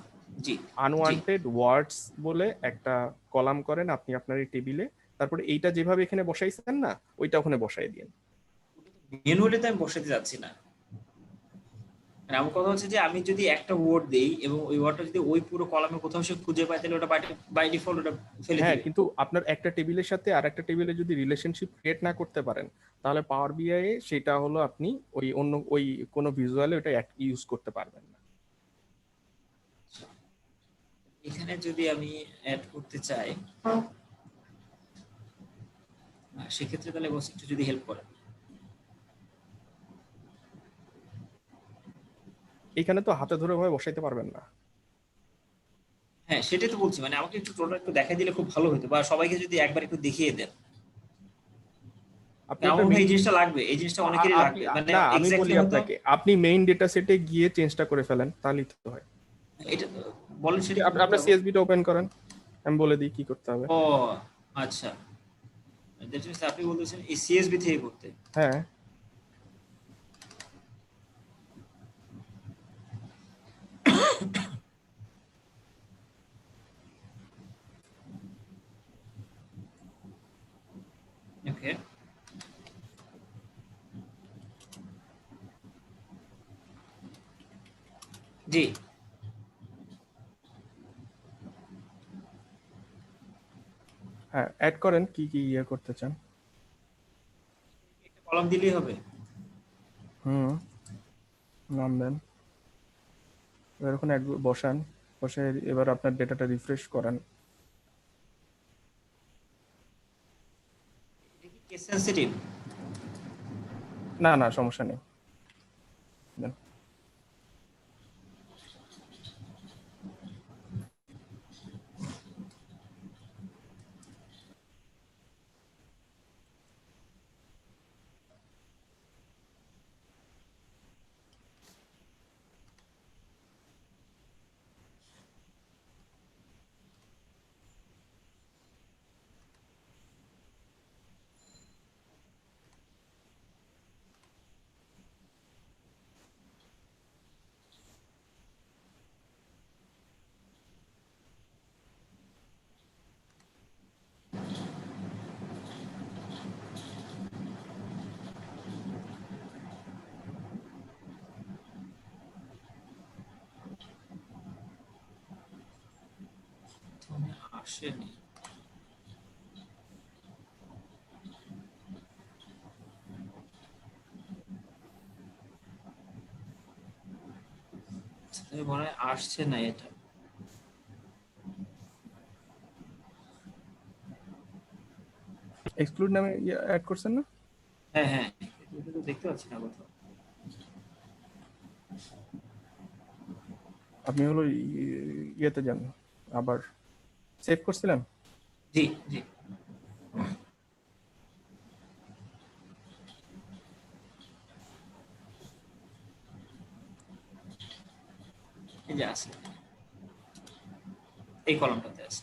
জি জি। আনওয়ান্টেড ওয়ার্ডস বলে একটা কলাম করেন আপনি আপনার এই টেবিলে, তারপরে এইটা যেভাবে এখানে বসাইছেন না ওইটা ওখানে বসাই দিন। ম্যানুয়ালি তো আমি বসাতে যাচ্ছি না। মানে আমার কথা হচ্ছে যে আমি যদি একটা ওয়ার্ড দেই এবং ওই ওয়ার্ডটা যদি ওই পুরো কলামে কোথাও সে খুঁজে পায় তাহলে ওটা বাই ডিফল্ট ওটা ফেলে হ্যাঁ, দিবে। কিন্তু আপনার একটা টেবিলের সাথে আর একটা টেবিলে যদি রিলেশনশিপ ক্রিয়েট না করতে পারেন তাহলে পাওয়ার বিআই এ সেটা হলো আপনি ওই অন্য ওই কোনো ভিজুয়ালে ওটা ইউজ করতে পারবেন না। এখানে যদি আমি অ্যাড করতে চাই সেক্ষেত্রে তাহলে বস একটু যদি হেল্প করেন। এখানে তো হাতে ধরে ভাবে বসাইতে পারবেন না। হ্যাঁ সেটাই তো বলছি, মানে আমাকে একটু টোটাল একটু দেখাই দিলে খুব ভালো হতো, বা সবাইকে যদি একবার একটু দেখিয়ে দেন। আপনি আমার একটা মনে হয় এই জিনিসটা লাগবে, এই জিনিসটা অনেকেরই লাগবে, মানে না, আমি এক্স্যাক্টলি বলি হয়তো আপনাকে আপনি মেইন ডেটা সেটে গিয়ে চেঞ্জটা করে ফেলেন, তাহলেই তো হয়। এটা বলেন সেটা কি আপনার সিএসভি টা ওপেন করেন, আমি বলে দিই কি করতে হবে। ও আচ্ছা, দ্যাট মিন্স আপনি বলতেছেন এই সিএসবি থেকে করতে। হ্যাঁ ওকে, জি হ্যাঁ, অ্যাড করেন কি কি ইয়ে করতে চান। একটা কলাম দিলেই হবে। নাম দেন, এবার ওখানে বসান, বসে এবার আপনার ডেটাটা রিফ্রেশ করান। এটা কি কেস সেনসিটিভ? না না, সমস্যা নেই, দেন। আসেনি। মনে হয় আসছে না এটা। এক্সক্লুড নামে অ্যাড করছেন না? হ্যাঁ হ্যাঁ, এটা তো দেখতে পাচ্ছি না কোথাও। আপনি হলো ইয়েতে যান, আবার সেভ করছিলেন। জি জি, এই যে আছে, এই কলমটাতে আছে।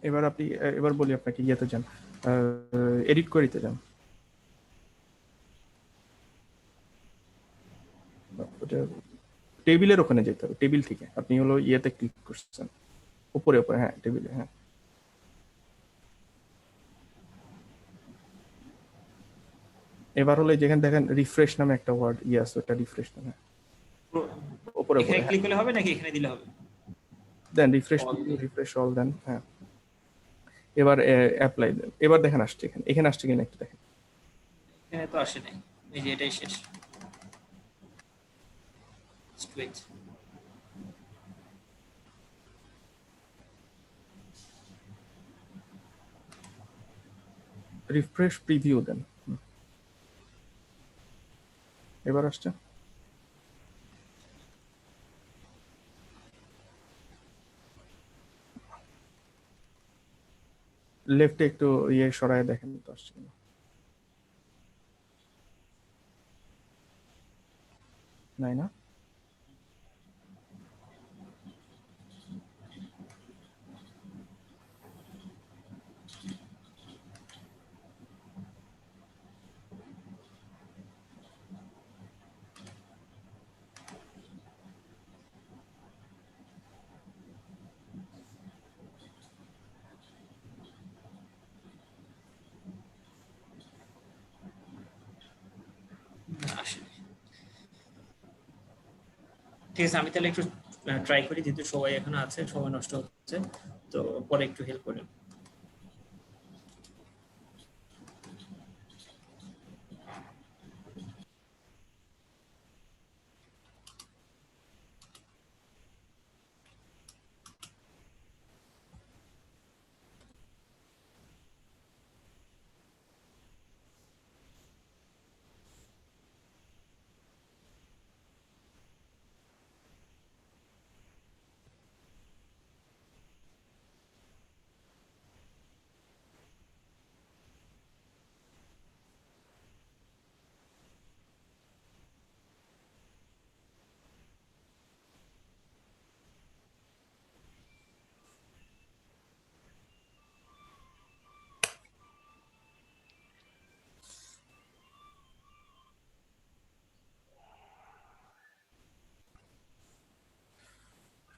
এবার আপনি এবার বলি আপনাকে ইয়েতে যান, এডিট করিতে যান। ওটা টেবিলের ওখানে যেতে হবে, টেবিল থেকে আপনি হলো ইয়েতে ক্লিক করছেন, উপরে উপরে, হ্যাঁ টেবিলে, হ্যাঁ। এবার হলো যেখানে দেখেন রিফ্রেশ নামে একটা ওয়ার্ড ইয়ে আছে, ওটা রিফ্রেশ নামে উপরে উপরে, এখানে হ্যাঁ। ক্লিক করলে হবে নাকি এখানে দিলে হবে? দেন রিফ্রেশ, All দিয়ে। রিফ্রেশ অল দেন, হ্যাঁ। এবার অ্যাপ্লাই দেন, এবার দেখেন আসছে, এখানে এখানে আসছে কিনা একটু দেখেন। এখানে তো আসে নাই, এই যে এটাই শেষ। Just wait. রিফ্রেশ প্রিভিউ দেন, এবার আসছে। লেফটে একটু ইয়ে সরায় দেখেন তো আসছে কিনা। নাই না? না, আসে নাই। ঠিক আছে, আমি তাহলে একটু ট্রাই করি, যেহেতু সবাই এখানে আছে, সময় নষ্ট হচ্ছে, তো পরে একটু হেল্প করেন।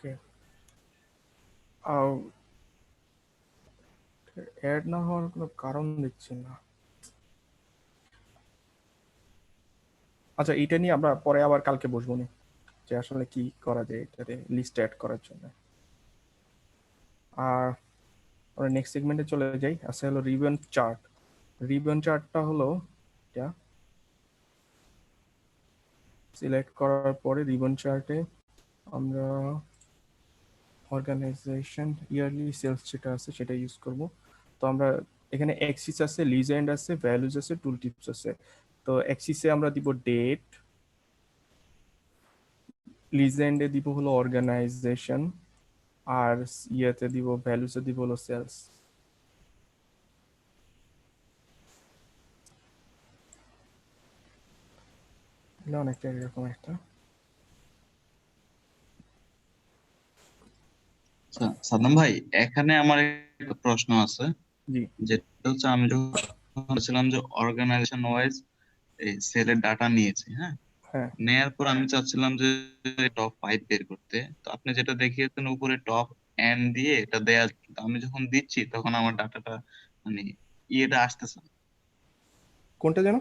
ওকে, অ্যাড না হওয়ার কোনো কারণ দেখছি না। আচ্ছা, এটা নিয়ে আমরা পরে আবার কালকে বসবো না, যে আসলে কি করা যায় এটাতে লিস্ট অ্যাড করার জন্য। আর আমরা নেক্সট সেগমেন্টে চলে যাই, আছে হলো রিবন চার্ট। রিবন চার্টটা হলো এটা সিলেক্ট করার পরে রিবন চার্টে আমরা অর্গানাইজেশন ইয়ারলি সেলস যেটা আছে সেটা ইউজ করব। তো আমরা এখানে এক্সিস আছে, লিজেন্ড আছে, ভ্যালুজ আছে, টুল টিপস আছে। তো এক্সিসে আমরা দিব ডেট, লিজেন্ডে দিব হলো অর্গানাইজেশন, আর ইয়েতে দিব ভ্যালুসে দিব হলো সেলস। অনেকটা এরকম একটা। আচ্ছা সাদ্দাম ভাই, এখানে আমার একটা প্রশ্ন আছে, জি, যেটা হচ্ছে আমি যখন বলছিলাম যে অর্গানাইজেশন ওয়াইজ এই সেলের ডাটা নিয়েছি, হ্যাঁ, হ্যাঁ। নেয়ার পর আমি চাচ্ছিলাম যে টপ 5 বের করতে। তো আপনি যেটা দেখিয়েছেন উপরে টপ এন দিয়ে এটা দেয়া, কিন্তু আমি যখন দিচ্ছি তখন আমার ডাটাটা মানে ইয়েটা আসতেছে না। কোনটা যেন?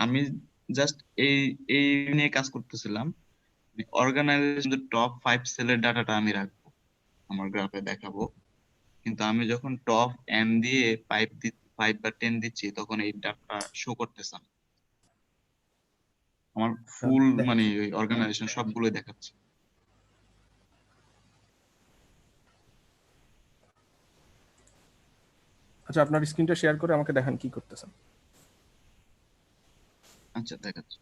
আমি জাস্ট এই এই নিয়ে কাজ করতেছিলাম, অর্গানাইজেশন টপ 5 সেলের ডাটাটা আমি রাখবো, আমার গ্রাফে দেখাবো, কিন্তু আমি যখন টপ এন দিয়ে 5 বা 10 দিচ্ছি তখন এই ডাটা শো করতেছে না। আমার ফুল মানে দেখাচ্ছি। ওই অর্গানাইজেশন সবগুলোই দেখাচ্ছে। আচ্ছা, আপনার স্ক্রিনটা শেয়ার করে আমাকে দেখান কি করতেছেন। আচ্ছা দেখাচ্ছি।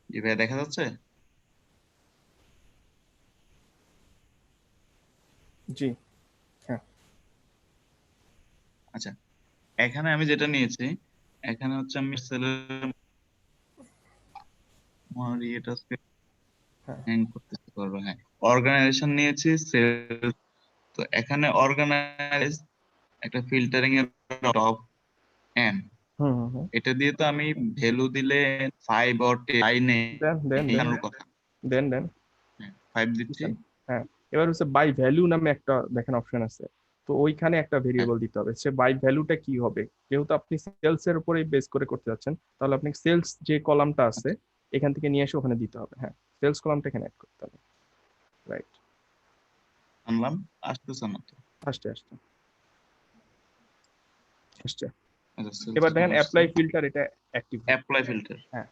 জি ভাইয়া দেখা যাচ্ছে? জি, হ্যাঁ। আচ্ছা, এখানে আমি যেটা নিয়েছি, এখানে হচ্ছে আমি সেলের ইয়েটা হ্যাঁ। হ্যাং করতে পারবো। হ্যাঁ, অর্গানাইজেশন নিয়েছি, সেল। তো এখানে অর্গানাইজ একটা ফিল্টারিং এর টপ এন, হুম হুম হুম। এটা দিয়ে তো আমি ভ্যালু দিলে 5 অর 10 নেই দেন দেন দেন এখানোর কথা। দেন দেন 5 দিচ্ছি। দিচ্ছেন। হ্যাঁ, এবার হচ্ছে বাই ভ্যালু নামে একটা দেখেন অপশন আছে, তো ওইখানে একটা হ্যাঁ ভেরিয়েবল দিতে হবে। সে বাই ভ্যালুটা কি হবে, যেহেতু আপনি সেলস এর উপরেই বেস করে করতে যাচ্ছেন, তাহলে আপনি সেলস যে কলামটা আছে আচ্ছা, এখান থেকে নিয়ে এসে ওখানে দিতে হবে। হ্যাঁ, সেলস কলামটা এখানে অ্যাড করতে হবে। রাইট, আনলাম, আসতেছে না তো। আসছে আসছে আসছে। আচ্ছা, এবার সেলস দেখেন আসছে। অ্যাপ্লাই ফিল্টার, এটা অ্যাক্টিভ হবে। Apply filter. হ্যাঁ,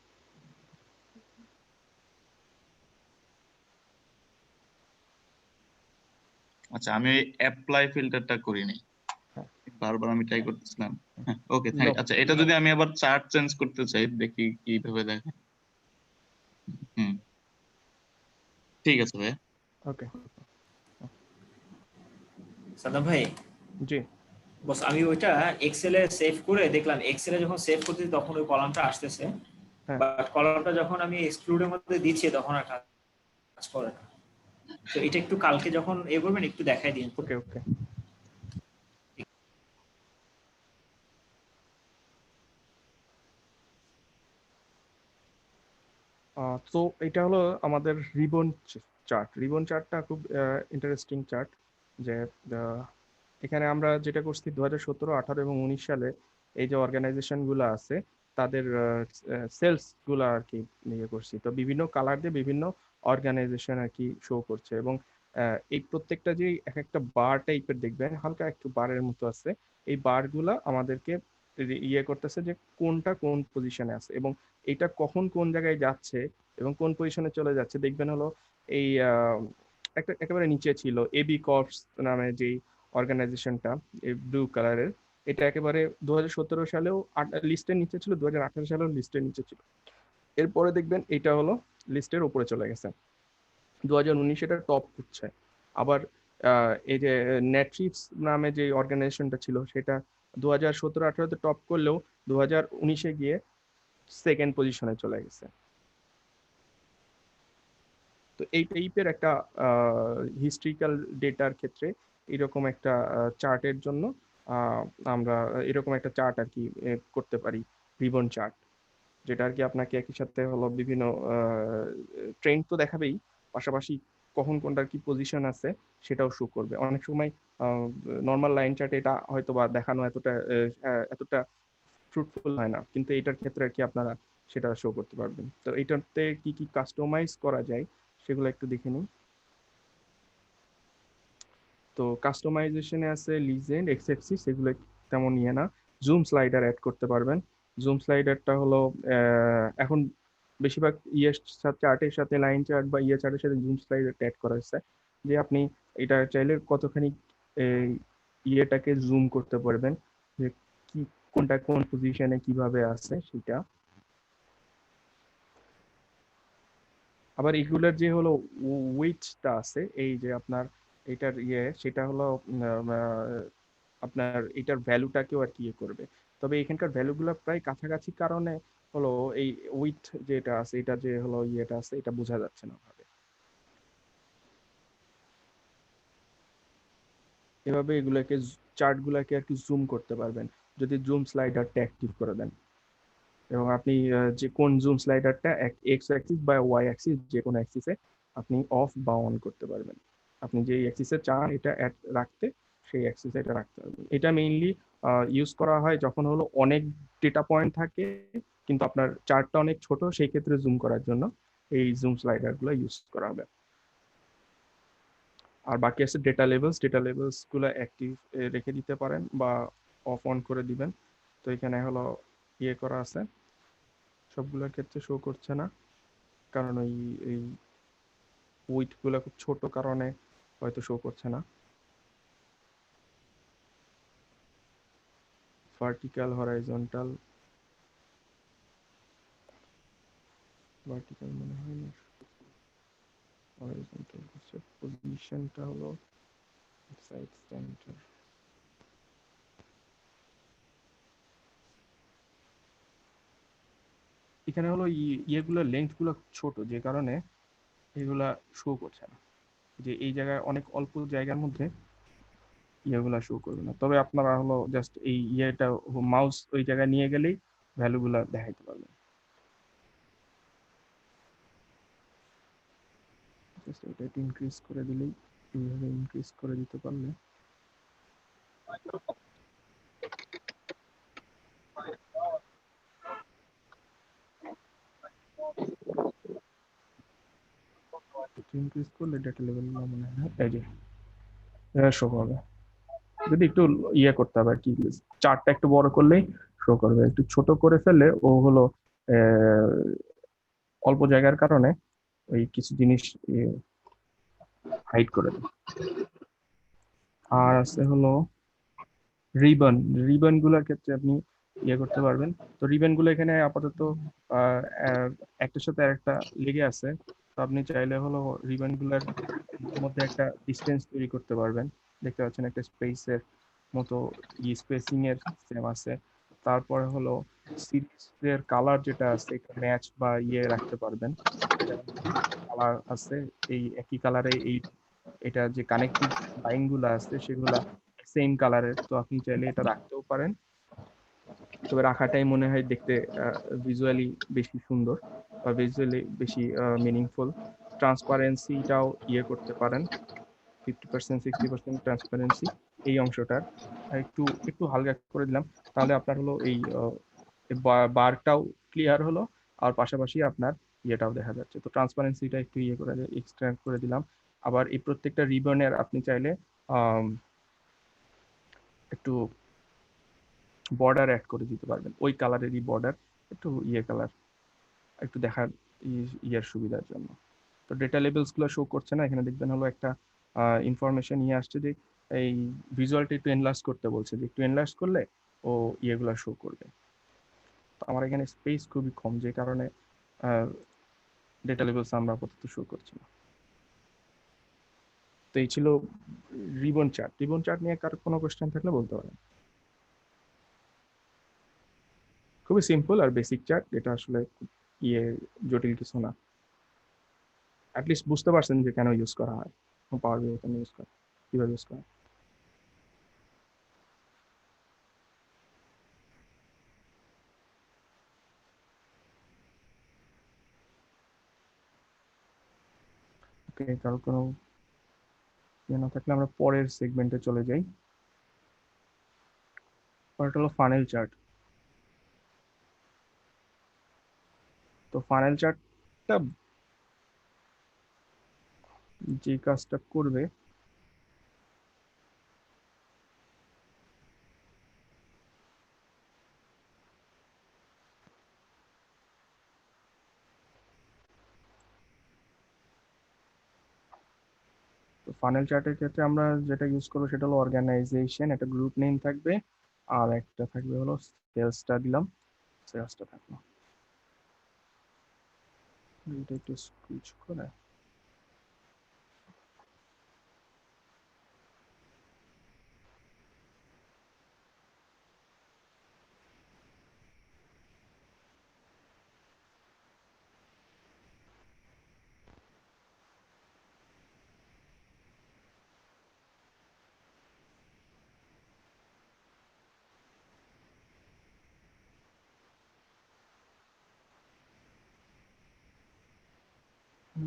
আচ্ছা, আমি অ্যাপ্লাই ফিল্টারটা করিনি, হ্যাঁ। বারবার আমি ট্রাই করতেছিলাম। হ্যাঁ, ওকে নো, থ্যাংক। আচ্ছা, এটা যদি আমি আবার চার্ট চেঞ্জ করতে চাই, দেখি কিভাবে দেখে। হুম, ঠিক আছে ভাই। ওকে। সাদ্দাম ভাই, জি, বস আমি ওইটা এক্সেলে সেভ করে দেখলাম, এক্সেলে যখন সেভ করতেছি তখন ওই কলামটা আসতেছে, হ্যাঁ। বাট কলামটা যখন আমি এক্সক্লুডের মধ্যে দিচ্ছি তখন আর কাজ করে না। তো এটা একটু কালকে যখন এ করবেন একটু দেখাই দিন তো। ওকে ওকে। তো এটা হলো আমাদের রিবন চার্ট। রিবন চার্টটা খুব ইন্টারেস্টিং চার্ট। যে এখানে আমরা যেটা করছি 2017, 18 এবং 19 সালে এই যে অর্গানাইজেশন গুলো আছে তাদের সেলস গুলো আর কি নিয়ে করছি। তো বিভিন্ন কালার দিয়ে বিভিন্ন অর্গানাইজেশন আর কি শো করছে, এবং এই প্রত্যেকটা যে এক একটা বার টাইপের দেখবেন, হালকা একটু বারের মতো আছে, এই বার গুলা আমাদেরকে ইয়ে করতেছে যে কোনটা কোন পজিশনে আছে এবং এটা কখন কোন জায়গায় যাচ্ছে এবং কোন পজিশনে চলে যাচ্ছে। দেখবেন হলো এই একটা একেবারে নিচে ছিল এবি কর্পস নামে যে অর্গানাইজেশনটা, এই ব্লু কালারের, এটা একেবারে 2017 সালেও লিস্টের নিচে ছিল, 2018 সালেও লিস্টের নিচে ছিল। এরপরে দেখবেন এটা হলো লিস্টের উপরে চলে গেছে, 2019 এটা টপ হচ্ছে। আবার এই যে নেটফ্লিক্স নামে যে অর্গানাইজেশনটা ছিল সেটা 2017-18-তে টপ করলেও 2019-এ গিয়ে সেকেন্ড পজিশনে চলে গেছে। তো এই টাইপের একটা হিস্ট্রিক্যাল ডেটার ক্ষেত্রে এরকম একটা চার্টের জন্য আহ, আমরা এরকম একটা চার্ট আর কি করতে পারি, রিবন চার্ট, যেটা আর কি আপনাকে একই সাথে হলো বিভিন্ন ট্রেন্ড তো দেখাবেই, পাশাপাশি কখন কোনটার কি পজিশন আছে সেটাও শো করবে। অনেক সময় নর্মাল লাইন চার্টে এটা হয়তো বা দেখানো এতটা ফ্রুটফুল হয় না, কিন্তু এটার ক্ষেত্রে আর কি আপনারা সেটা শো করতে পারবেন। তো এটাতে কি কি কাস্টমাইজ করা যায় সেগুলো একটু দেখে নিন। তো কাস্টমাইজেশনে আছে লিজেন্ড, এক্সএফসি, সেগুলো তেমন ইয়ে না। জুম স্লাইডার অ্যাড করতে পারবেন। জুম স্লাইডারটা হলো এখন বেশিরভাগ ইয়ে চার্টের সাথে, লাইন চার্ট বা ইয়ে চার্টের সাথে জুম স্লাইডারটা অ্যাড করা হয়েছে, যে আপনি এটা চাইলে কতখানি এই, ইয়েটাকে জুম করতে পারবেন, যে কি কোনটা কোন পজিশনে কিভাবে আছে সেটা। আবার এগুলার যে হলো উইথটা আছে, এই যে আপনার এটার ইয়ে, সেটা হলো আপনার এটার ভ্যালুটাকেও আর কি ইয়ে করবে। তবে এখানকার ভ্যালুগুলো প্রায় কাছাকাছি কারণে হলো এই উইথ যেটা আছে, এটা যে হলো ইয়েটা আছে, এটা বোঝা যাচ্ছে না ভাবে। এভাবে এগুলোকে, চার্টগুলোকে আর কি জুম করতে পারবেন যদি জুম স্লাইডারটা অ্যাক্টিভ করে দেন। এবং আপনি যে কোন জুম স্লাইডারটা এক্স অ্যাক্সিস বা ওয়াই অ্যাক্সিস, যে কোনো অ্যাক্সিসে আপনি অফ বা অন করতে পারবেন। আপনি যে অ্যাক্সিসে চান এটা রাখতে, সেই অ্যাক্সিসে এটা রাখতে পারবেন। এটা মেইনলি ইউজ করা হয় যখন হলো অনেক ডেটা পয়েন্ট থাকে কিন্তু আপনার চার্টটা অনেক ছোট, সেই ক্ষেত্রে জুম করার জন্য এই জুম স্লাইডার গুলো ইউজ করা হবে। আর বাকি আছে ডেটা লেভেলস গুলো অ্যাক্টিভ রেখে দিতে পারেন বা অফ অন করে দিবেন। তো এখানে হলো ইয়ে করা আছে, সবগুলোর ক্ষেত্রে শো করছে না, কারণ এই উইথ গুলো খুব ছোট কারণে হয়তো শো করছে না। ভার্টিক্যাল, হরাইজন্টাল, ভার্টিক্যাল মনে হয় না, হরাইজন্টাল হচ্ছে পজিশনটা হলো সাইড সেন্টার। এখানে হলো ইয়েগুলো লেন্থ গুলো ছোট, যে কারণে এগুলা শো করছে না, যে এই জায়গায় অনেক অল্প জায়গার মধ্যে ইয়েগুলা শো করবে না। তবে আপনারা হলো জাস্ট এই ইয়েটা মাউস ওই জায়গায় নিয়ে গেলেই ভ্যালুগুলা দেখাইতে পারবেন। জাস্ট এটা একটু ইনক্রিজ করে দিলেই, এইভাবে ইনক্রিজ করে দিতে পারলে ইনক্রিজ করলে ডেটা লেভেল মনে হয় এই যে শো করবে। যদি একটু ইয়ে করতে হবে আর কি, চার্টটা একটু বড় করলেই শো করবে, একটু ছোট করে ফেললে ও হলো অল্প জায়গার কারণে ওই কিছু জিনিস হাইড করে দেয়। আর আছে হলো রিবন, রিবন গুলোর ক্ষেত্রে আপনি ইয়ে করতে পারবেন। তো রিবন গুলো এখানে আপাতত একটার সাথে আরেকটা লেগে আছে, তো আপনি চাইলে হলো রিবন গুলার মধ্যে একটা ডিস্টেন্স তৈরি করতে পারবেন। দেখতে পাচ্ছেন একটা স্পেসের মতো স্পেসিং এর সিস্টেম আছে। তারপরে হলো সিরিজের কালার যেটা আছে এটা ম্যাচ বা ইয়ে রাখতে পারবেন, এটা কালার আছে এই একই কালারে, এই এটা যে কানেক্টিভ লাইন গুলো আছে সেগুলা সেম কালারের, তো আপনি চাইলে এটা রাখতেও পারেন। তবে রাখাটাই মনে হয় দেখতে ভিজুয়ালি বেশি সুন্দর বা ভিজুয়ালি বেশি মিনিংফুল। ট্রান্সপারেন্সিটাও ইয়ে করতে পারেন, 50% 60% ট্রান্সপারেন্সি এই অংশটার একটু একটু হালকা করে দিলাম, তাহলে আপনার হলো এই বারটাও ক্লিয়ার হলো, আর পাশাপাশি আপনার ইয়েটাও দেখা যাচ্ছে। তো ট্রান্সপারেন্সিটা একটু ইয়ে করে এক্সট্রাক্ট করে দিলাম। আবার এই প্রত্যেকটা রিবনের আপনি চাইলে একটু বর্ডার অ্যাড করে দিতে পারবেন, ওই কালারেরই বর্ডার, একটু ইয়ে কালার, একটু দেখার ইয়ের সুবিধার জন্য। তো ডেটা লেভেলস গুলো শো করছে না, এখানে দেখবেন হলো একটা ইনফরমেশন নিয়ে আসছে যে এই ভিজুয়ালটা একটু এনলার্জ করতে বলছে, যে একটু এনলার্জ করলে ও ইয়েগুলো শো করবে। তো আমার এখানে স্পেস খুবই কম, যে কারণে ডেটা লেভেলস আমরা আপাতত শো করছি না। তো এই ছিল রিবন চার্ট। রিবন চার্ট নিয়ে কার কোনো কোয়েশ্চেন থাকলে বলতে পারেন। খুবই সিম্পল আর বেসিক চার্ট, এটা আসলে ইয়ে জটিল কিছু না। অ্যাটলিস্ট বুঝতে পারছেন যে কেন ইউজ করা হয়, পাওয়ার বিআই কেন ইউজ করা, কিভাবে ইউজ করা। ওকে, কারো কোনো ইয়ে না থাকলে আমরা পরের সেগমেন্টে চলে যাই। পরেরটা হলো ফানেল চার্ট। তো ফানেল চার্টটা যে কাজটা করবে, তো ফানেল চার্টের ক্ষেত্রে আমরা যেটা ইউজ করবো সেটা হলো অর্গানাইজেশন, একটা গ্রুপ নেম থাকবে, আর একটা থাকবে হলো সেলসটা দিলাম, সেলসটা থাকলো। এটা একটু সুইচ করে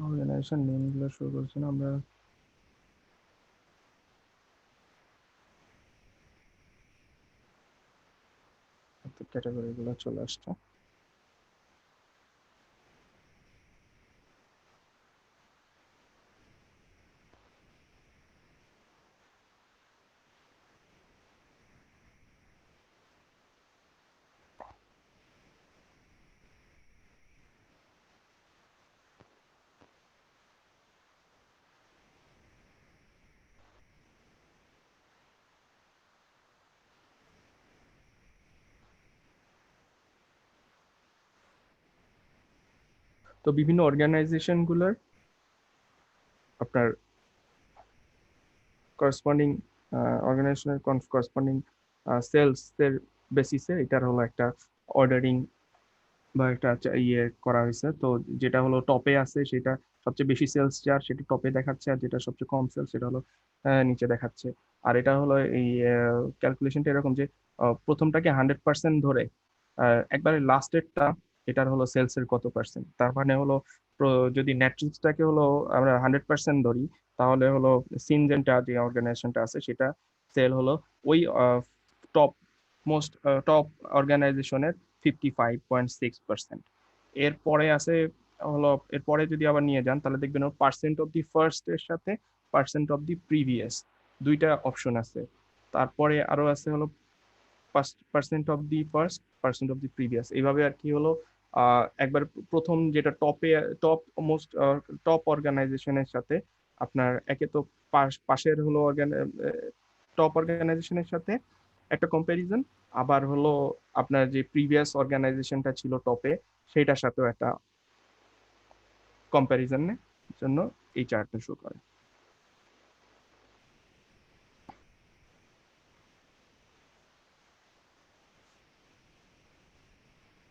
অর্গানাইজেশন নেম গুলো শো করছে না, আমরা ক্যাটাগরি গুলো চলে আসছে। তো বিভিন্ন অর্গানাইজেশন গুলোর আপনার করসপন্ডিং অর্গানাইজেশনের করসপন্ডিং সেলস এর বেসিসে এটার হলো একটা অর্ডারিং বা একটা ইয়ে করা হয়েছে। তো যেটা হলো টপে আছে সেটা সবচেয়ে বেশি সেলস যার সেটা টপে দেখাচ্ছে, আর যেটা সবচেয়ে কম সেলস সেটা হলো নিচে দেখাচ্ছে। আর এটা হলো এই ক্যালকুলেশনটা এরকম যে প্রথমটাকে 100% ধরে একবারে লাস্টেরটা এটার হলো সেলস এর কত পার্সেন্ট, তার মানে হলো যদি ম্যাট্রিক্সটাকে হলো আমরা 100% ধরি, তাহলে হলো সিনজেনটা যে অর্গানাইজেশনটা আছে সেটা সেল হলো ওই টপ মোস্ট টপ অর্গানাইজেশনের 55.6%। এরপরে আছে হলো, এরপরে যদি আবার নিয়ে যান তাহলে দেখবেন পার্সেন্ট অফ দি ফার্স্ট এর সাথে পার্সেন্ট অফ দি প্রিভিয়াস দুইটা অপশন আছে। তারপরে আরো আছে হলো percent of the first, percent of the previous, এইভাবে আর কি হলো একবার প্রথম যেটা টপে টপ মোস্ট টপ অর্গানাইজেশনের সাথে আপনার একে তো পাশের হলো টপ অর্গানাইজেশনের সাথে একটা কম্প্যারিজন, আবার হলো আপনার যে প্রিভিয়াস অর্গানাইজেশনটা ছিল টপে সেইটার সাথেও একটা কম্প্যারিজনের জন্য এই চার্টটা শো করে।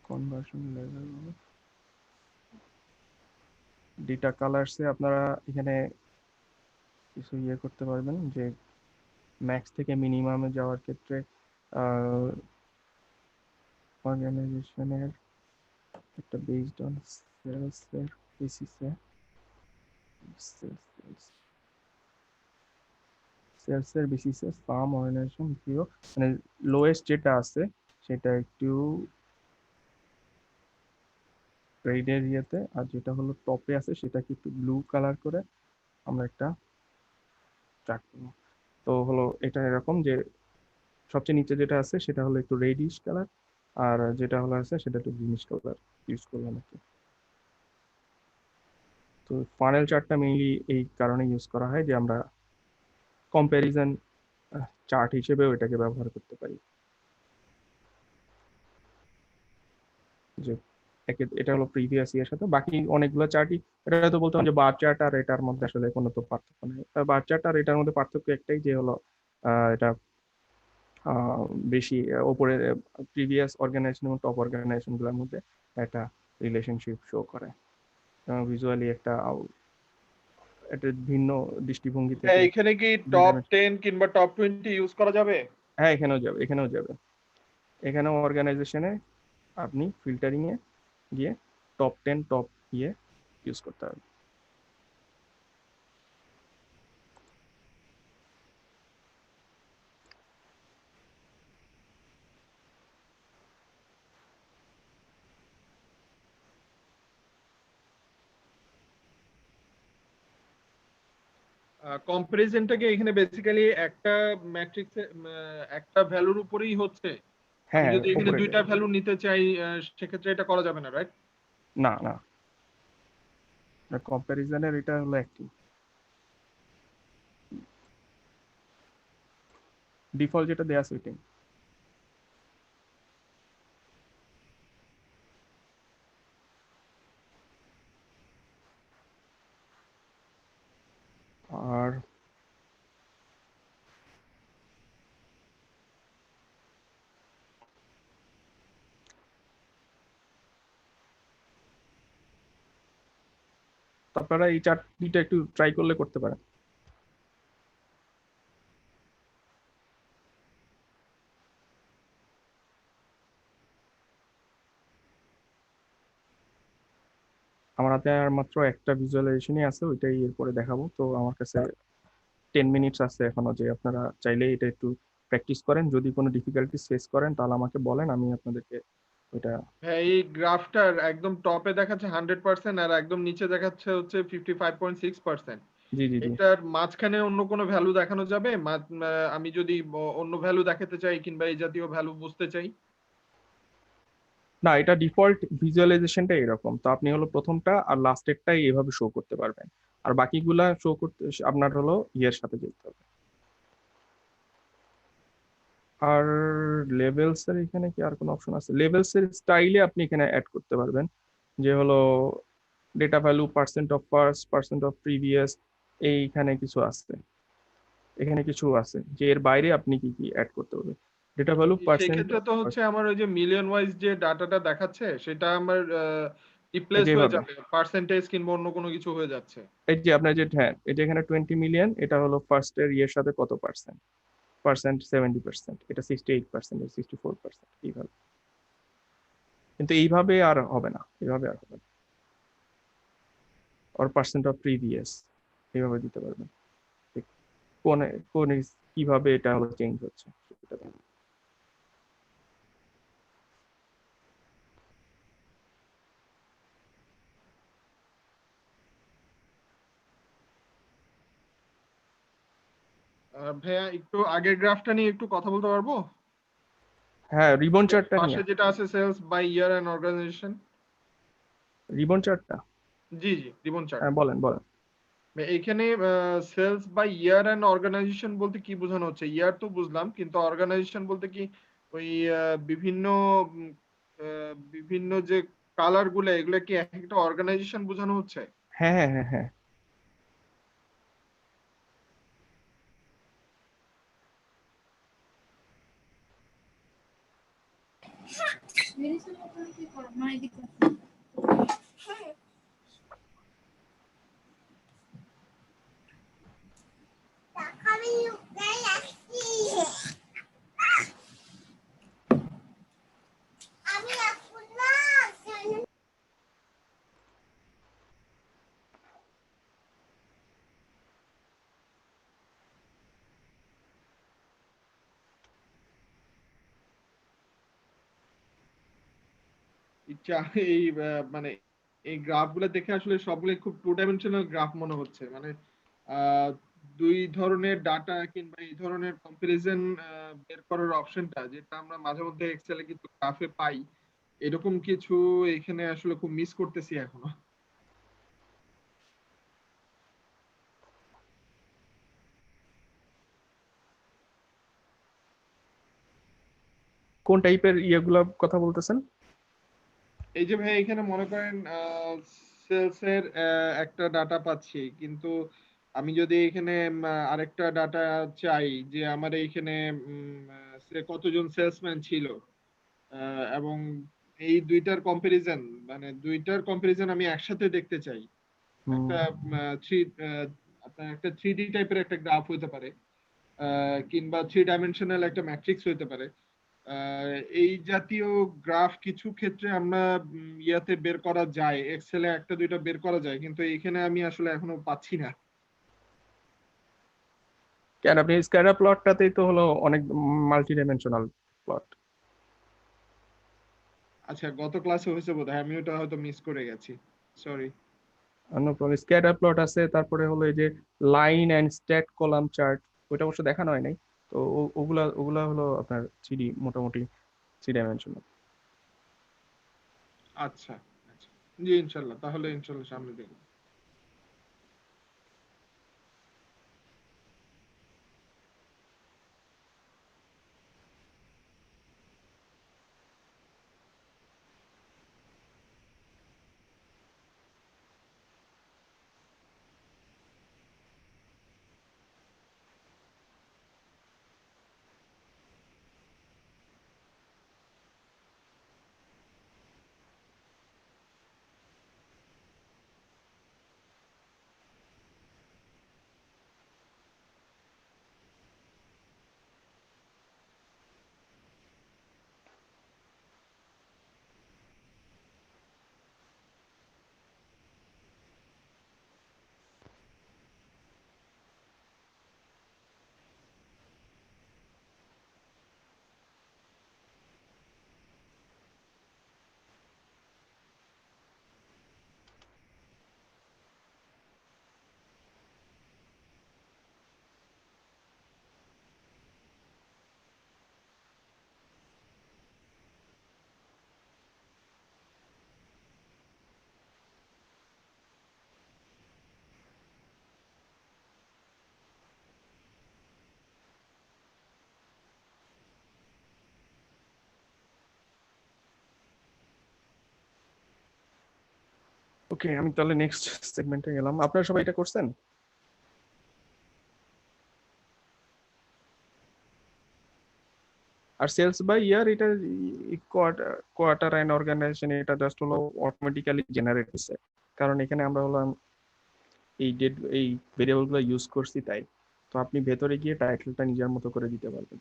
কনভার্সন লেভেল, ডেটা কালার্সে আপনারা এখানে কিছু ইয়ে করতে পারবেন যে ম্যাক্স থেকে মিনিমামে যাওয়ার ক্ষেত্রে অর্গানাইজেশনের একটা বেসড অন সেলস এর বেসিসে সেলস এর বেসিসে সাম অর্গানাইজেশন ভিউ, মানে লোয়েস্ট যেটা আছে সেটা একটু রেড এরিয়াতে, আর যেটা হলো টপে আছে সেটাকে একটু ব্লু কালার করে আমরা একটা চার্ট করবো। তো হলো এটা এরকম যে সবচেয়ে নিচে যেটা আছে সেটা হলো একটু রেডিশ কালার, আর যেটা হলো আছে সেটা একটু গ্রিনিশ কালার ইউজ করলাম আর কি। তো ফানেল চার্টটা মেইনলি এই কারণে ইউজ করা হয় যে আমরা কম্প্যারিজন চার্ট হিসেবেও এটাকে ব্যবহার করতে পারি। যে এটা হলো প্রিভিয়াস ইয়ার সাথে বাকি অনেকগুলো চার্টই, এটা হয়তো বলতাম যে বার চার্ট আর এটার মধ্যে আসলে কোনো তো পার্থক্য নেই। বার চার্ট আর এটার মধ্যে পার্থক্য একটাই যে হলো এটা বেশি ওপরে প্রিভিয়াস অর্গানাইজেশন এবং টপ অর্গানাইজেশন গুলোর মধ্যে একটা রিলেশনশিপ শো করে, ভিজুয়ালি একটা ভিন্ন দৃষ্টিভঙ্গি থেকে। এখানে কি টপ 10 কিংবা টপ 20 ইউজ করা যাবে? হ্যাঁ এখানেও যাবে, এখানেও যাবে। এখানেও অর্গানাইজেশনে আপনি ফিল্টারিং এ গিয়ে টপ 10 টপ ইয়ে ইউজ করতে হবে। কম্পারিজনটাকে এখানে বেসিক্যালি একটা ম্যাট্রিক্সে একটা ভ্যালুর উপরেই হচ্ছে। আমি হ্যাঁ যদি এখানে উপরে দুইটা ভ্যালু নিতে চাই সেক্ষেত্রে এটা করা যাবে না, রাইট? না না, কম্প্যারিজনের এটা হলো একটি ডিফল্ট যেটা দেয়া আছে ওইটাই। আর আপনারা এই চার্টটা একটু ট্রাই করলে করতে পারেন। আমার হাতে আর মাত্র একটা ভিজুয়ালাইজেশনই আছে, ওইটাই এরপরে দেখাবো। তো আমার কাছে 10 মিনিটস আছে এখনো, যে আপনারা চাইলে এটা একটু প্র্যাকটিস করেন, যদি কোনো ডিফিকাল্টিস ফেস করেন তাহলে আমাকে বলেন, আমি আপনাদেরকে ওইটা। হ্যাঁ, এই গ্রাফটার একদম টপে দেখাচ্ছে 100% আর একদম নিচে দেখাচ্ছে হচ্ছে 55.6%। জি জি জি। এটার মাঝখানে অন্য কোনো ভ্যালু দেখানো যাবে? আমি যদি অন্য ভ্যালু দেখাতে চাই কিংবা এই জাতীয় ভ্যালু বুঝতে চাই? না, এটা ডিফল্ট ভিজুয়ালাইজেশনটা এরকম, তো আপনি হলো প্রথমটা আর লাস্টেরটাই এভাবে শো করতে পারবেন, আর বাকিগুলা শো করতে আপনার হলো ইয়ের সাথে যেতে হবে। আর লেভেলস এর এখানে কি আর কোনো অপশন আছে? লেভেলস এর স্টাইলে আপনি এখানে অ্যাড করতে পারবেন, যে হলো data value, percent of first, percent of previous, এইখানে কিছু আছে, এখানে কিছু আছে যে এর বাইরে আপনি কি কি অ্যাড করতে পারবেন। ডেটা ভ্যালু, সেই পার্সেন্ট, ক্ষেত্রে তো হচ্ছে আমার ওই যে মিলিয়ন ওয়াইজ যে ডাটাটা দেখাচ্ছে সেটা আমার রিপ্লেস হয়ে যেভাবে যাবে, পার্সেন্টেজ কিংবা অন্য কোনো কিছু হয়ে যাচ্ছে। এই যে আপনার যে, হ্যাঁ এই যে এখানে 20 মিলিয়ন, এটা হলো ফার্স্ট এর ইয়ের সাথে কত পার্সেন্ট, পার্সেন্ট 70%, এটা 68%, 64%, এইভাবে। কিন্তু এইভাবে আর হবে না, এইভাবে আর হবে না। আর পার্সেন্ট অফ প্রিভিয়াস এইভাবে দিতে পারবেন, কোন কোন কিভাবে এটা হলো চেঞ্জ হচ্ছে সেটা। ভাইয়া একটু আগের গ্রাফটা নিয়ে একটু কথা বলতে পারবো? হ্যাঁ, রিবন চার্টটা নিয়ে। পাশে যেটা আছে sales by year and organization. Ribbon চার্টটা, জি জি, রিবন চার্ট। হ্যাঁ বলেন বলেন। এইখানে sales by year and organization বলতে কি বোঝানো হচ্ছে? ইয়ার তো বুঝলাম, কিন্তু অর্গানাইজেশন বলতে কি ওই বিভিন্ন উম, বিভিন্ন যে কালার গুলো এগুলো কি এক একটা অর্গানাইজেশন বোঝানো হচ্ছে? হ্যাঁ হ্যাঁ হ্যাঁ হ্যাঁ। ইচ্ছা এই মানে এই গ্রাফ গুলো দেখে আসলে সবগুলো খুব টু ডাইমেনশনাল গ্রাফ মনে হচ্ছে। মানে আহ, দুই ধরনের ডাটা কিংবা এই ধরনের কম্পারিজন বের করার অপশনটা যেটা আমরা মাঝে মধ্যে এক্সেলে কিন্তু গ্রাফে পাই, এরকম কিছু এখানে আসলে খুব মিস করতেছি এখনো। কোন টাইপের ইয়েগুলো কথা বলতেছেন? এই যে ভাই এখানে মনে করেন সেলস এর একটা ডাটা পাচ্ছি, কিন্তু আমি যদি এখানে আরেকটা ডাটা চাই যে আমার এইখানে কতজন সেলসম্যান ছিল, এবং এই দুইটার কম্পারিজন, মানে দুইটার কম্পারিজন আমি একসাথে দেখতে চাই। হুম। একটা থ্রি আপনার একটা 3D টাইপের একটা গ্রাফ হইতে পারে, কিংবা 3 ডাইমেনশনাল একটা ম্যাট্রিক্স হইতে পারে। এই জাতীয় গ্রাফ কিছু ক্ষেত্রে আমরা ইয়াতে বের করা যায়, এক্সেলে একটা দুইটা বের করা যায়, কিন্তু এখানে আমি আসলে এখনো পাচ্ছি না। কেন আপনি স্ক্যাটার প্লটটাতেই তো হলো অনেক মাল্টি ডাইমেনশনাল প্লট। আচ্ছা, গত ক্লাসে হয়েছে বোধহয়, আমি ওটা হয়তো মিস করে গেছি, সরি। স্ক্যাটার প্লট আছে, তারপরে হলো এই যে line and stat column chart, ওইটা অবশ্য দেখানো হয় নাই। তো ওগুলা ওগুলা হলো আপনার থ্রিডি, মোটামুটি 3 ডাইমেনশনাল। আচ্ছা আচ্ছা, জি ইনশাল্লাহ, তাহলে ইনশাল্লাহ সামনে দেখব। ওকে, আমি তাহলে নেক্সট সেগমেন্টে গেলাম। আপনারা সবাই এটা করছেন? আর সেলস বাই ইয়ার এটা কোয়ার্টার অ্যান্ড অর্গানাইজেশন এটা জাস্ট হলো অটোমেটিক্যালি জেনারেট হচ্ছে, কারণ এখানে আমরা হলাম এই ডেট এই ভেরিয়েবলগুলো ইউজ করছি তাই। তো আপনি ভেতরে গিয়ে টাইটেলটা নিজের মতো করে দিতে পারবেন।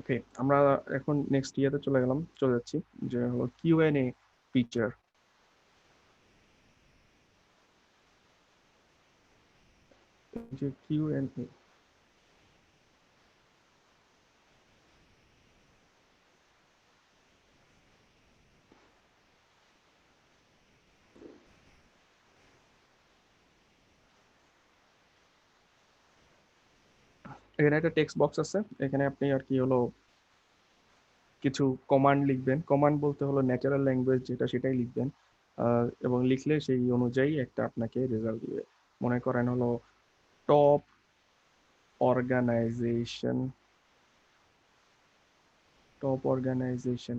ওকে, আমরা এখন নেক্সট ইয়াতে চলে যাচ্ছি, যে হলো কিউএনএ ফিচার। যে কিউএনএ, এখানে একটা টেক্সট বক্স আছে, এখানে আপনি আর কি হলো কিছু কমান্ড লিখবেন। কমান্ড বলতে হলো ন্যাচারাল ল্যাঙ্গুয়েজ যেটা সেটাই লিখবেন, এবং লিখলে সেই অনুযায়ী একটা আপনাকে রেজাল্ট দিবে। মনে করেন হলো top organization, top organization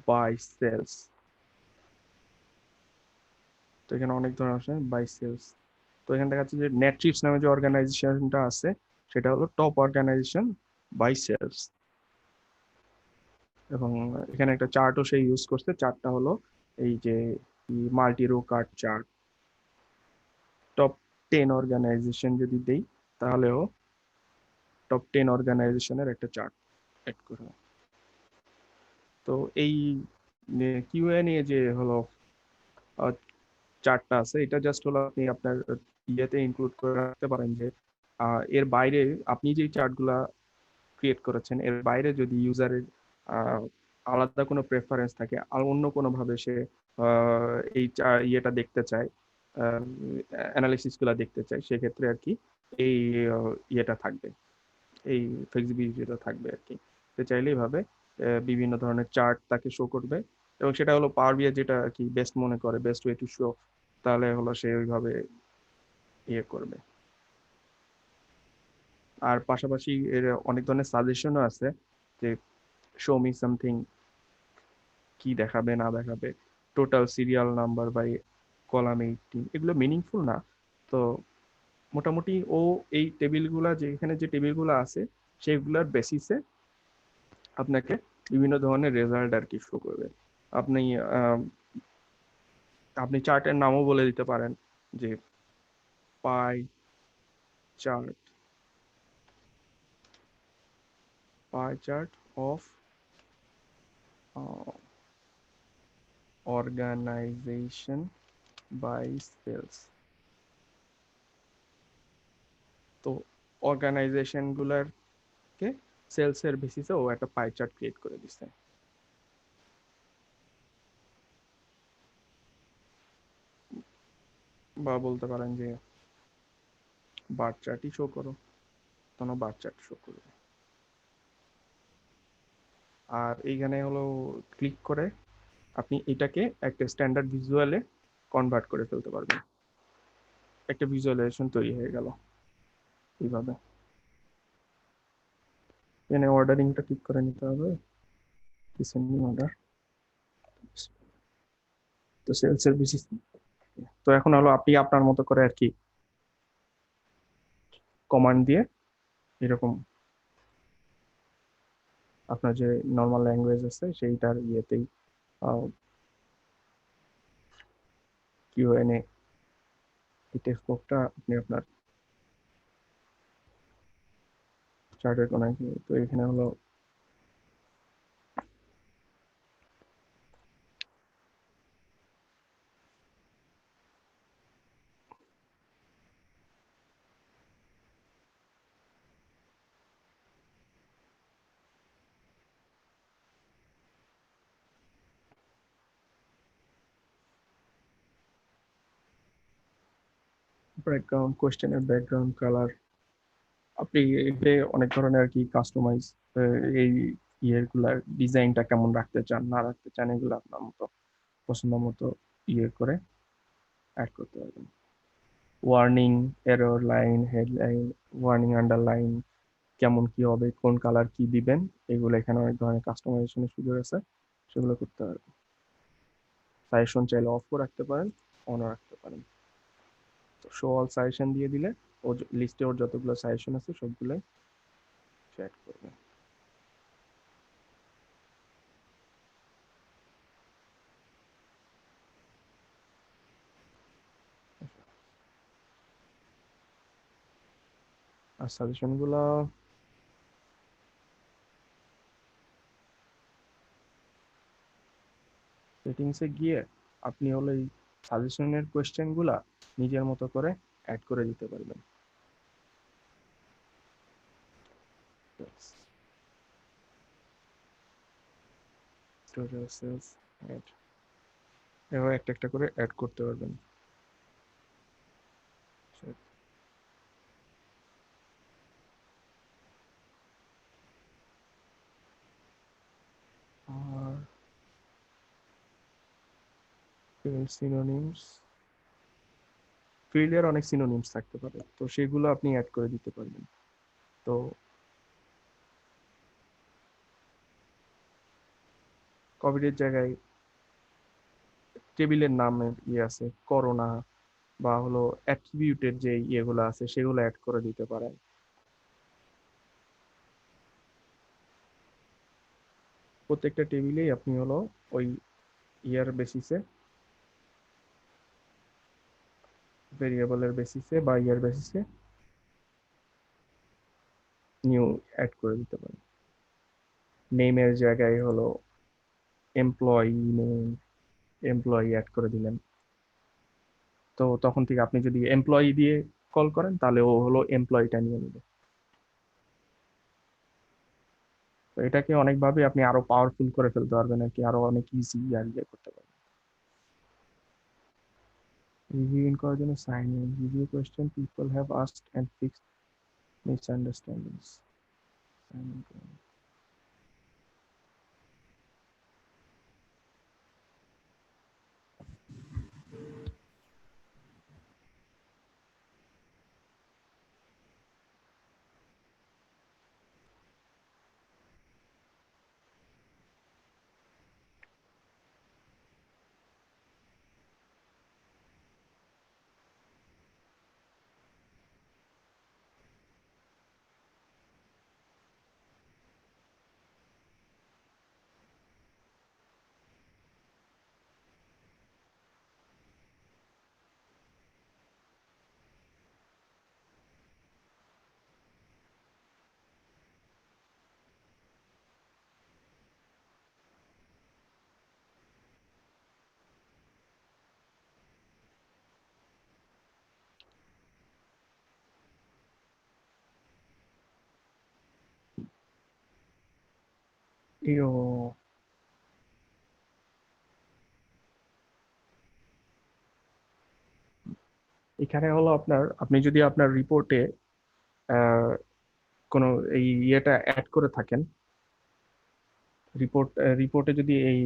by sales. তো এখানে অনেক ধরনের আছে বাই সেলস। তো এখানে দেখা যাচ্ছে যে নেটফ্লিক্স নামে যে অর্গানাইজেশনটা আছে সেটা হলো টপ অর্গানাইজেশন বাই সেলস। এবং এখানে একটা চার্টও সে ইউজ করছে, চার্টটা হলো এই যে multi row card chart. Top 10 organization যদি দেই তাহলেও টপ 10 অর্গানাইজেশনের একটা চার্ট এড করবে। তো এই কিউএনএ যে হলো চার্টটা আছে এটা জাস্ট হলো আপনি আপনার ইয়েতে ইনক্লুড করে রাখতে পারেন যে এর বাইরে আপনি যে চার্টগুলা ক্রিয়েট করেছেন এর বাইরে যদি ইউজারের আলাদা কোনো প্রেফারেন্স থাকে আর অন্য কোনোভাবে সে এই ইয়েটা দেখতে চায়, অ্যানালিসিসগুলো দেখতে চায়, সেক্ষেত্রে আর কি এই ইয়েটা থাকবে, এই ফ্লেক্সিবিলিটিটা থাকবে আর কি। সে চাইলেই ভাবে বিভিন্ন ধরনের চার্ট তাকে শো করবে, এবং সেটা হলো পাওয়ার বিআই যেটা আর কি বেস্ট মনে করে, বেস্ট ওয়ে টু শো, তাহলে হলো সে ওইভাবে ইয়ে করবে। আর পাশাপাশি এর অনেক ধরনের সাজেশনও আছে যে শো মি সামথিং, কি দেখাবে না দেখাবে, total serial number by column 18, এগুলো মিনিংফুল না। তো মোটামুটি ও এই টেবিলগুলা যেখানে যে টেবিলগুলো আছে সেগুলোর বেসিসে আপনাকে বিভিন্ন ধরনের রেজাল্ট আর কি শো করবে। আপনি আপনি চার্টের নামও বলে দিতে পারেন যে pie chart, pie chart of organization by sales. তো অর্গানাইজেশন গুলারকে সেলস এর বেসিসে ও একটা পাই চার্ট ক্রিয়েট করে দিচ্ছে। বা বলতে পারেন যে বার চার্টই শো করো, তখন বার চার্ট শো করবে। আর এইখানে হলো ক্লিক করে আপনি এটাকে একটা স্ট্যান্ডার্ড ভিজুয়ালে কনভার্ট করে ফেলতে পারবেন, একটা ভিজুয়ালাইজেশন তৈরি হয়ে গেল এইভাবে। এখানে অর্ডারিংটা ঠিক করে নিতে হবে, ডিসেন্ডিং অর্ডার, তো সেলস এর বেসিস। তো এখন হলো আপনি আপনার মতো করে আর কি কমান্ড দিয়ে এরকম আপনার যে নর্মাল ল্যাঙ্গুয়েজ আছে সেইটার ইয়েতেই কিউএনএ এই টেক্সট বক্সটা আপনি আপনার চার্টের কোনায় তো এখানে হলো ব্যাকগ্রাউন্ড, কোয়েশ্চেনের ব্যাকগ্রাউন্ড কালার, আপনি এতে অনেক ধরনের আর কি কাস্টমাইজ এই ইয়েগুলার ডিজাইনটা কেমন রাখতে চান না রাখতে চান এগুলো আপনার মতো পছন্দ মতো ইয়ে করে অ্যাড করতে পারবেন। Warning, error line, headline, warning underline কেমন কি হবে, কোন কালার কি দিবেন, এগুলো এখানে অনেক ধরনের কাস্টমাইজেশনের সুযোগ আছে, সেগুলো করতে পারবেন। সাজেশন চাইলে অফ করে রাখতে পারেন, অনও রাখতে পারেন। তো শো অল সাজেশন দিয়ে দিলে ও লিস্টে ওর যতগুলো সাজেশন আছে সবগুলোই অ্যাড করবে। আর সাজেশন গুলা সেটিংসে গিয়ে আপনি হলো এই সাজেশনের কোয়েশ্চেন গুলা নিজের মতো করে অ্যাড করে দিতে পারবেন। এভাবে একটা একটা করে অ্যাড করতে পারবেন। আর সিনোনিমস, ফিল্ডের অনেক সিনোনিমস থাকতে পারে, তো সেগুলো আপনি অ্যাড করে দিতে পারবেন। তো কোভিডের জায়গায় টেবিলের নামের ইয়ে আছে, করোনা বা হলো অ্যাট্রিবিউটের যে ইয়েগুলো আছে সেগুলো অ্যাড করে দিতে পারেন। প্রত্যেকটা টেবিলেই আপনি হলো ওই ইয়ার বেসিসে, ভেরিয়েবলের বেসিসে বা ইয়ার বেসিসে নিউ অ্যাড করে দিতে পারেন। নেমের জায়গায় হলো এমপ্লয়ি নেম, এমপ্লয়ি অ্যাড করে দিলেন। তো তখন থেকে আপনি যদি এমপ্লয়ি দিয়ে কল করেন তাহলে ও হলো এমপ্লয়িটা নিয়ে নেবে। তো এটাকে অনেকভাবে আপনি আরো পাওয়ারফুল করে ফেলতে পারবেন আর কি, আরো অনেক ইজি আর ইয়ে করতে পারবেন। রিভিউইং করার জন্য sign in, review question people have asked and fixed misunderstandings. এখানে হলো আপনার, আপনি যদি আপনার রিপোর্টে কোনো এই ইয়েটা অ্যাড করে থাকেন, রিপোর্টে যদি এই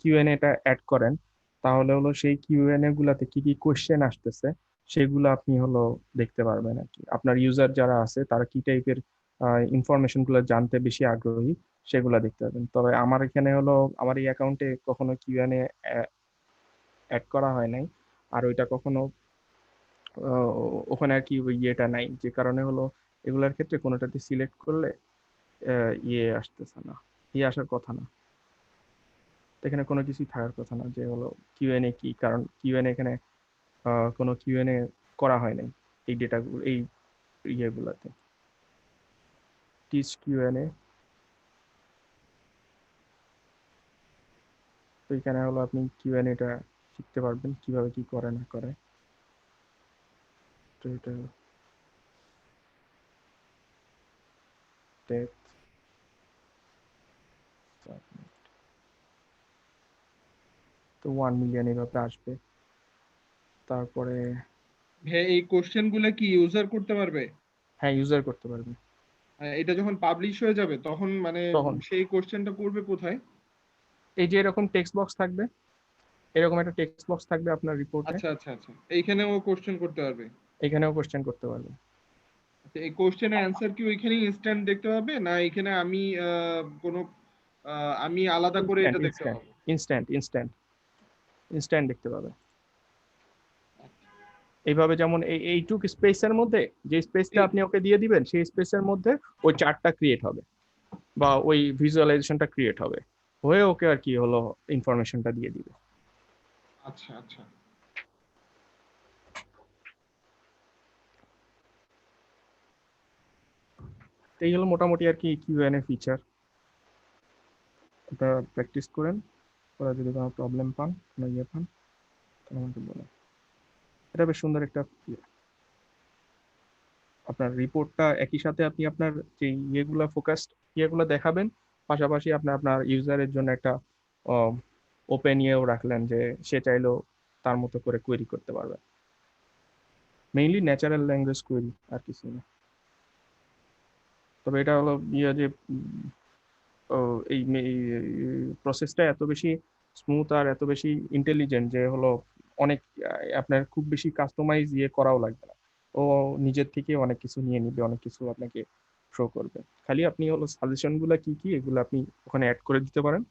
কিউএনএ টা অ্যাড করেন, তাহলে হলো সেই কিউএনএ গুলাতে কি কি কোশ্চেন আসতেছে সেগুলো আপনি হলো দেখতে পারবেন আর কি। আপনার ইউজার যারা আছে তারা কি টাইপের ইনফরমেশন গুলো জানতে বেশি আগ্রহী সেগুলো দেখতে পারবেন। তবে আমার এখানে হলো আমার এই অ্যাকাউন্টে কখনো কিউএনএ অ্যাড করা হয় নাই, আর ওইটা কখনো ওখানে আর কি ওই ইয়েটা নাই, যে কারণে হলো এগুলার ক্ষেত্রে কোনোটাতে সিলেক্ট করলে ইয়ে আসতেছে না, ইয়ে আসার কথা না। তো এখানে কোনো কিছুই থাকার কথা না যে হলো কিউএনএ কি, কারণ কিউএনএ এখানে কোনো কিউএনএ করা হয় নাই এই ডেটাগুলো, এই ইয়েগুলাতে। টিচ কিউএনএ, তো এখানে হলো আপনি কিউএনএটা শিখতে পারবেন কিভাবে কি করে না করে। তো এটা ডেপথ, তো 1 মিলিয়ন এভাবে আসবে। তারপরে হ্যাঁ, এই কোশ্চেন গুলা কি ইউজার করতে পারবে? হ্যাঁ, ইউজার করতে পারবে। এটা যখন পাবলিশ হয়ে যাবে তখন মানে তখন সেই কোশ্চেনটা করবে কোথায়? এই যে এরকম টেক্সট বক্স থাকবে, এরকম একটা টেক্সট বক্স থাকবে আপনার রিপোর্টে, আচ্ছা আচ্ছা আচ্ছা, এইখানে ও কোশ্চেন করতে পারবে। এখানেও কোশ্চেন করতে পারবে। আচ্ছা, এই কোশ্চেনের অ্যান্সার কি ওইখানেই ইনস্ট্যান্ট দেখতে পাবে, না এখানে আমি কোনো আমি আলাদা করে ইনস্ট্যান্ট এটা দেখতে ইনস্ট্যান্ট পাবো? ইনস্ট্যান্ট ইনস্ট্যান্ট ইনস্ট্যান্ট দেখতে পাবে। এইভাবে যেমন এইটুক স্পেসের মধ্যে যে স্পেসটা আপনি ওকে দিয়ে দিবেন, সেই স্পেসের মধ্যে ওই চার্টটা ক্রিয়েট হবে বা ওই ভিজুয়ালাইজেশনটা ক্রিয়েট হবে, হয়ে ওকে আর কি হলো ইনফরমেশনটা দিয়ে দিবে। আচ্ছা আচ্ছা। এই হলো মোটামুটি আর কি কিউএনএ ফিচার। আপনারা প্র্যাকটিস করেন, ওরা যদি কোনো প্রবলেম পান, কোনো ইয়ে পান, তাহলে আমাকে বলেন। এটা বেশ সুন্দর একটা আপনার রিপোর্টটা, একই সাথে আপনি আপনার যে ইয়েগুলো ফোকাসড ইয়েগুলো দেখাবেন, পাশাপাশি আপনি আপনার ইউজারের জন্য একটা ওপেন ইয়েও রাখলেন যে সে চাইলেও তার মতো করে কোয়েরি করতে পারবে। মেইনলি ন্যাচারাল ল্যাঙ্গুয়েজ কোয়েরি, আর কিছু না। তবে এটা হলো ইয়ে যে এই প্রসেসটা এত বেশি স্মুথ আর এত বেশি ইন্টেলিজেন্ট যে হলো অনেক আপনার খুব বেশি কাস্টমাইজ ইয়ে করাও লাগবে না, ও নিজের থেকে অনেক কিছু নিয়ে নিবে, অনেক কিছু আপনাকে শো করবে। খালি আপনি হলো সাজেশনগুলো কি কি এগুলো আপনি ওখানে অ্যাড করে দিতে পারেন,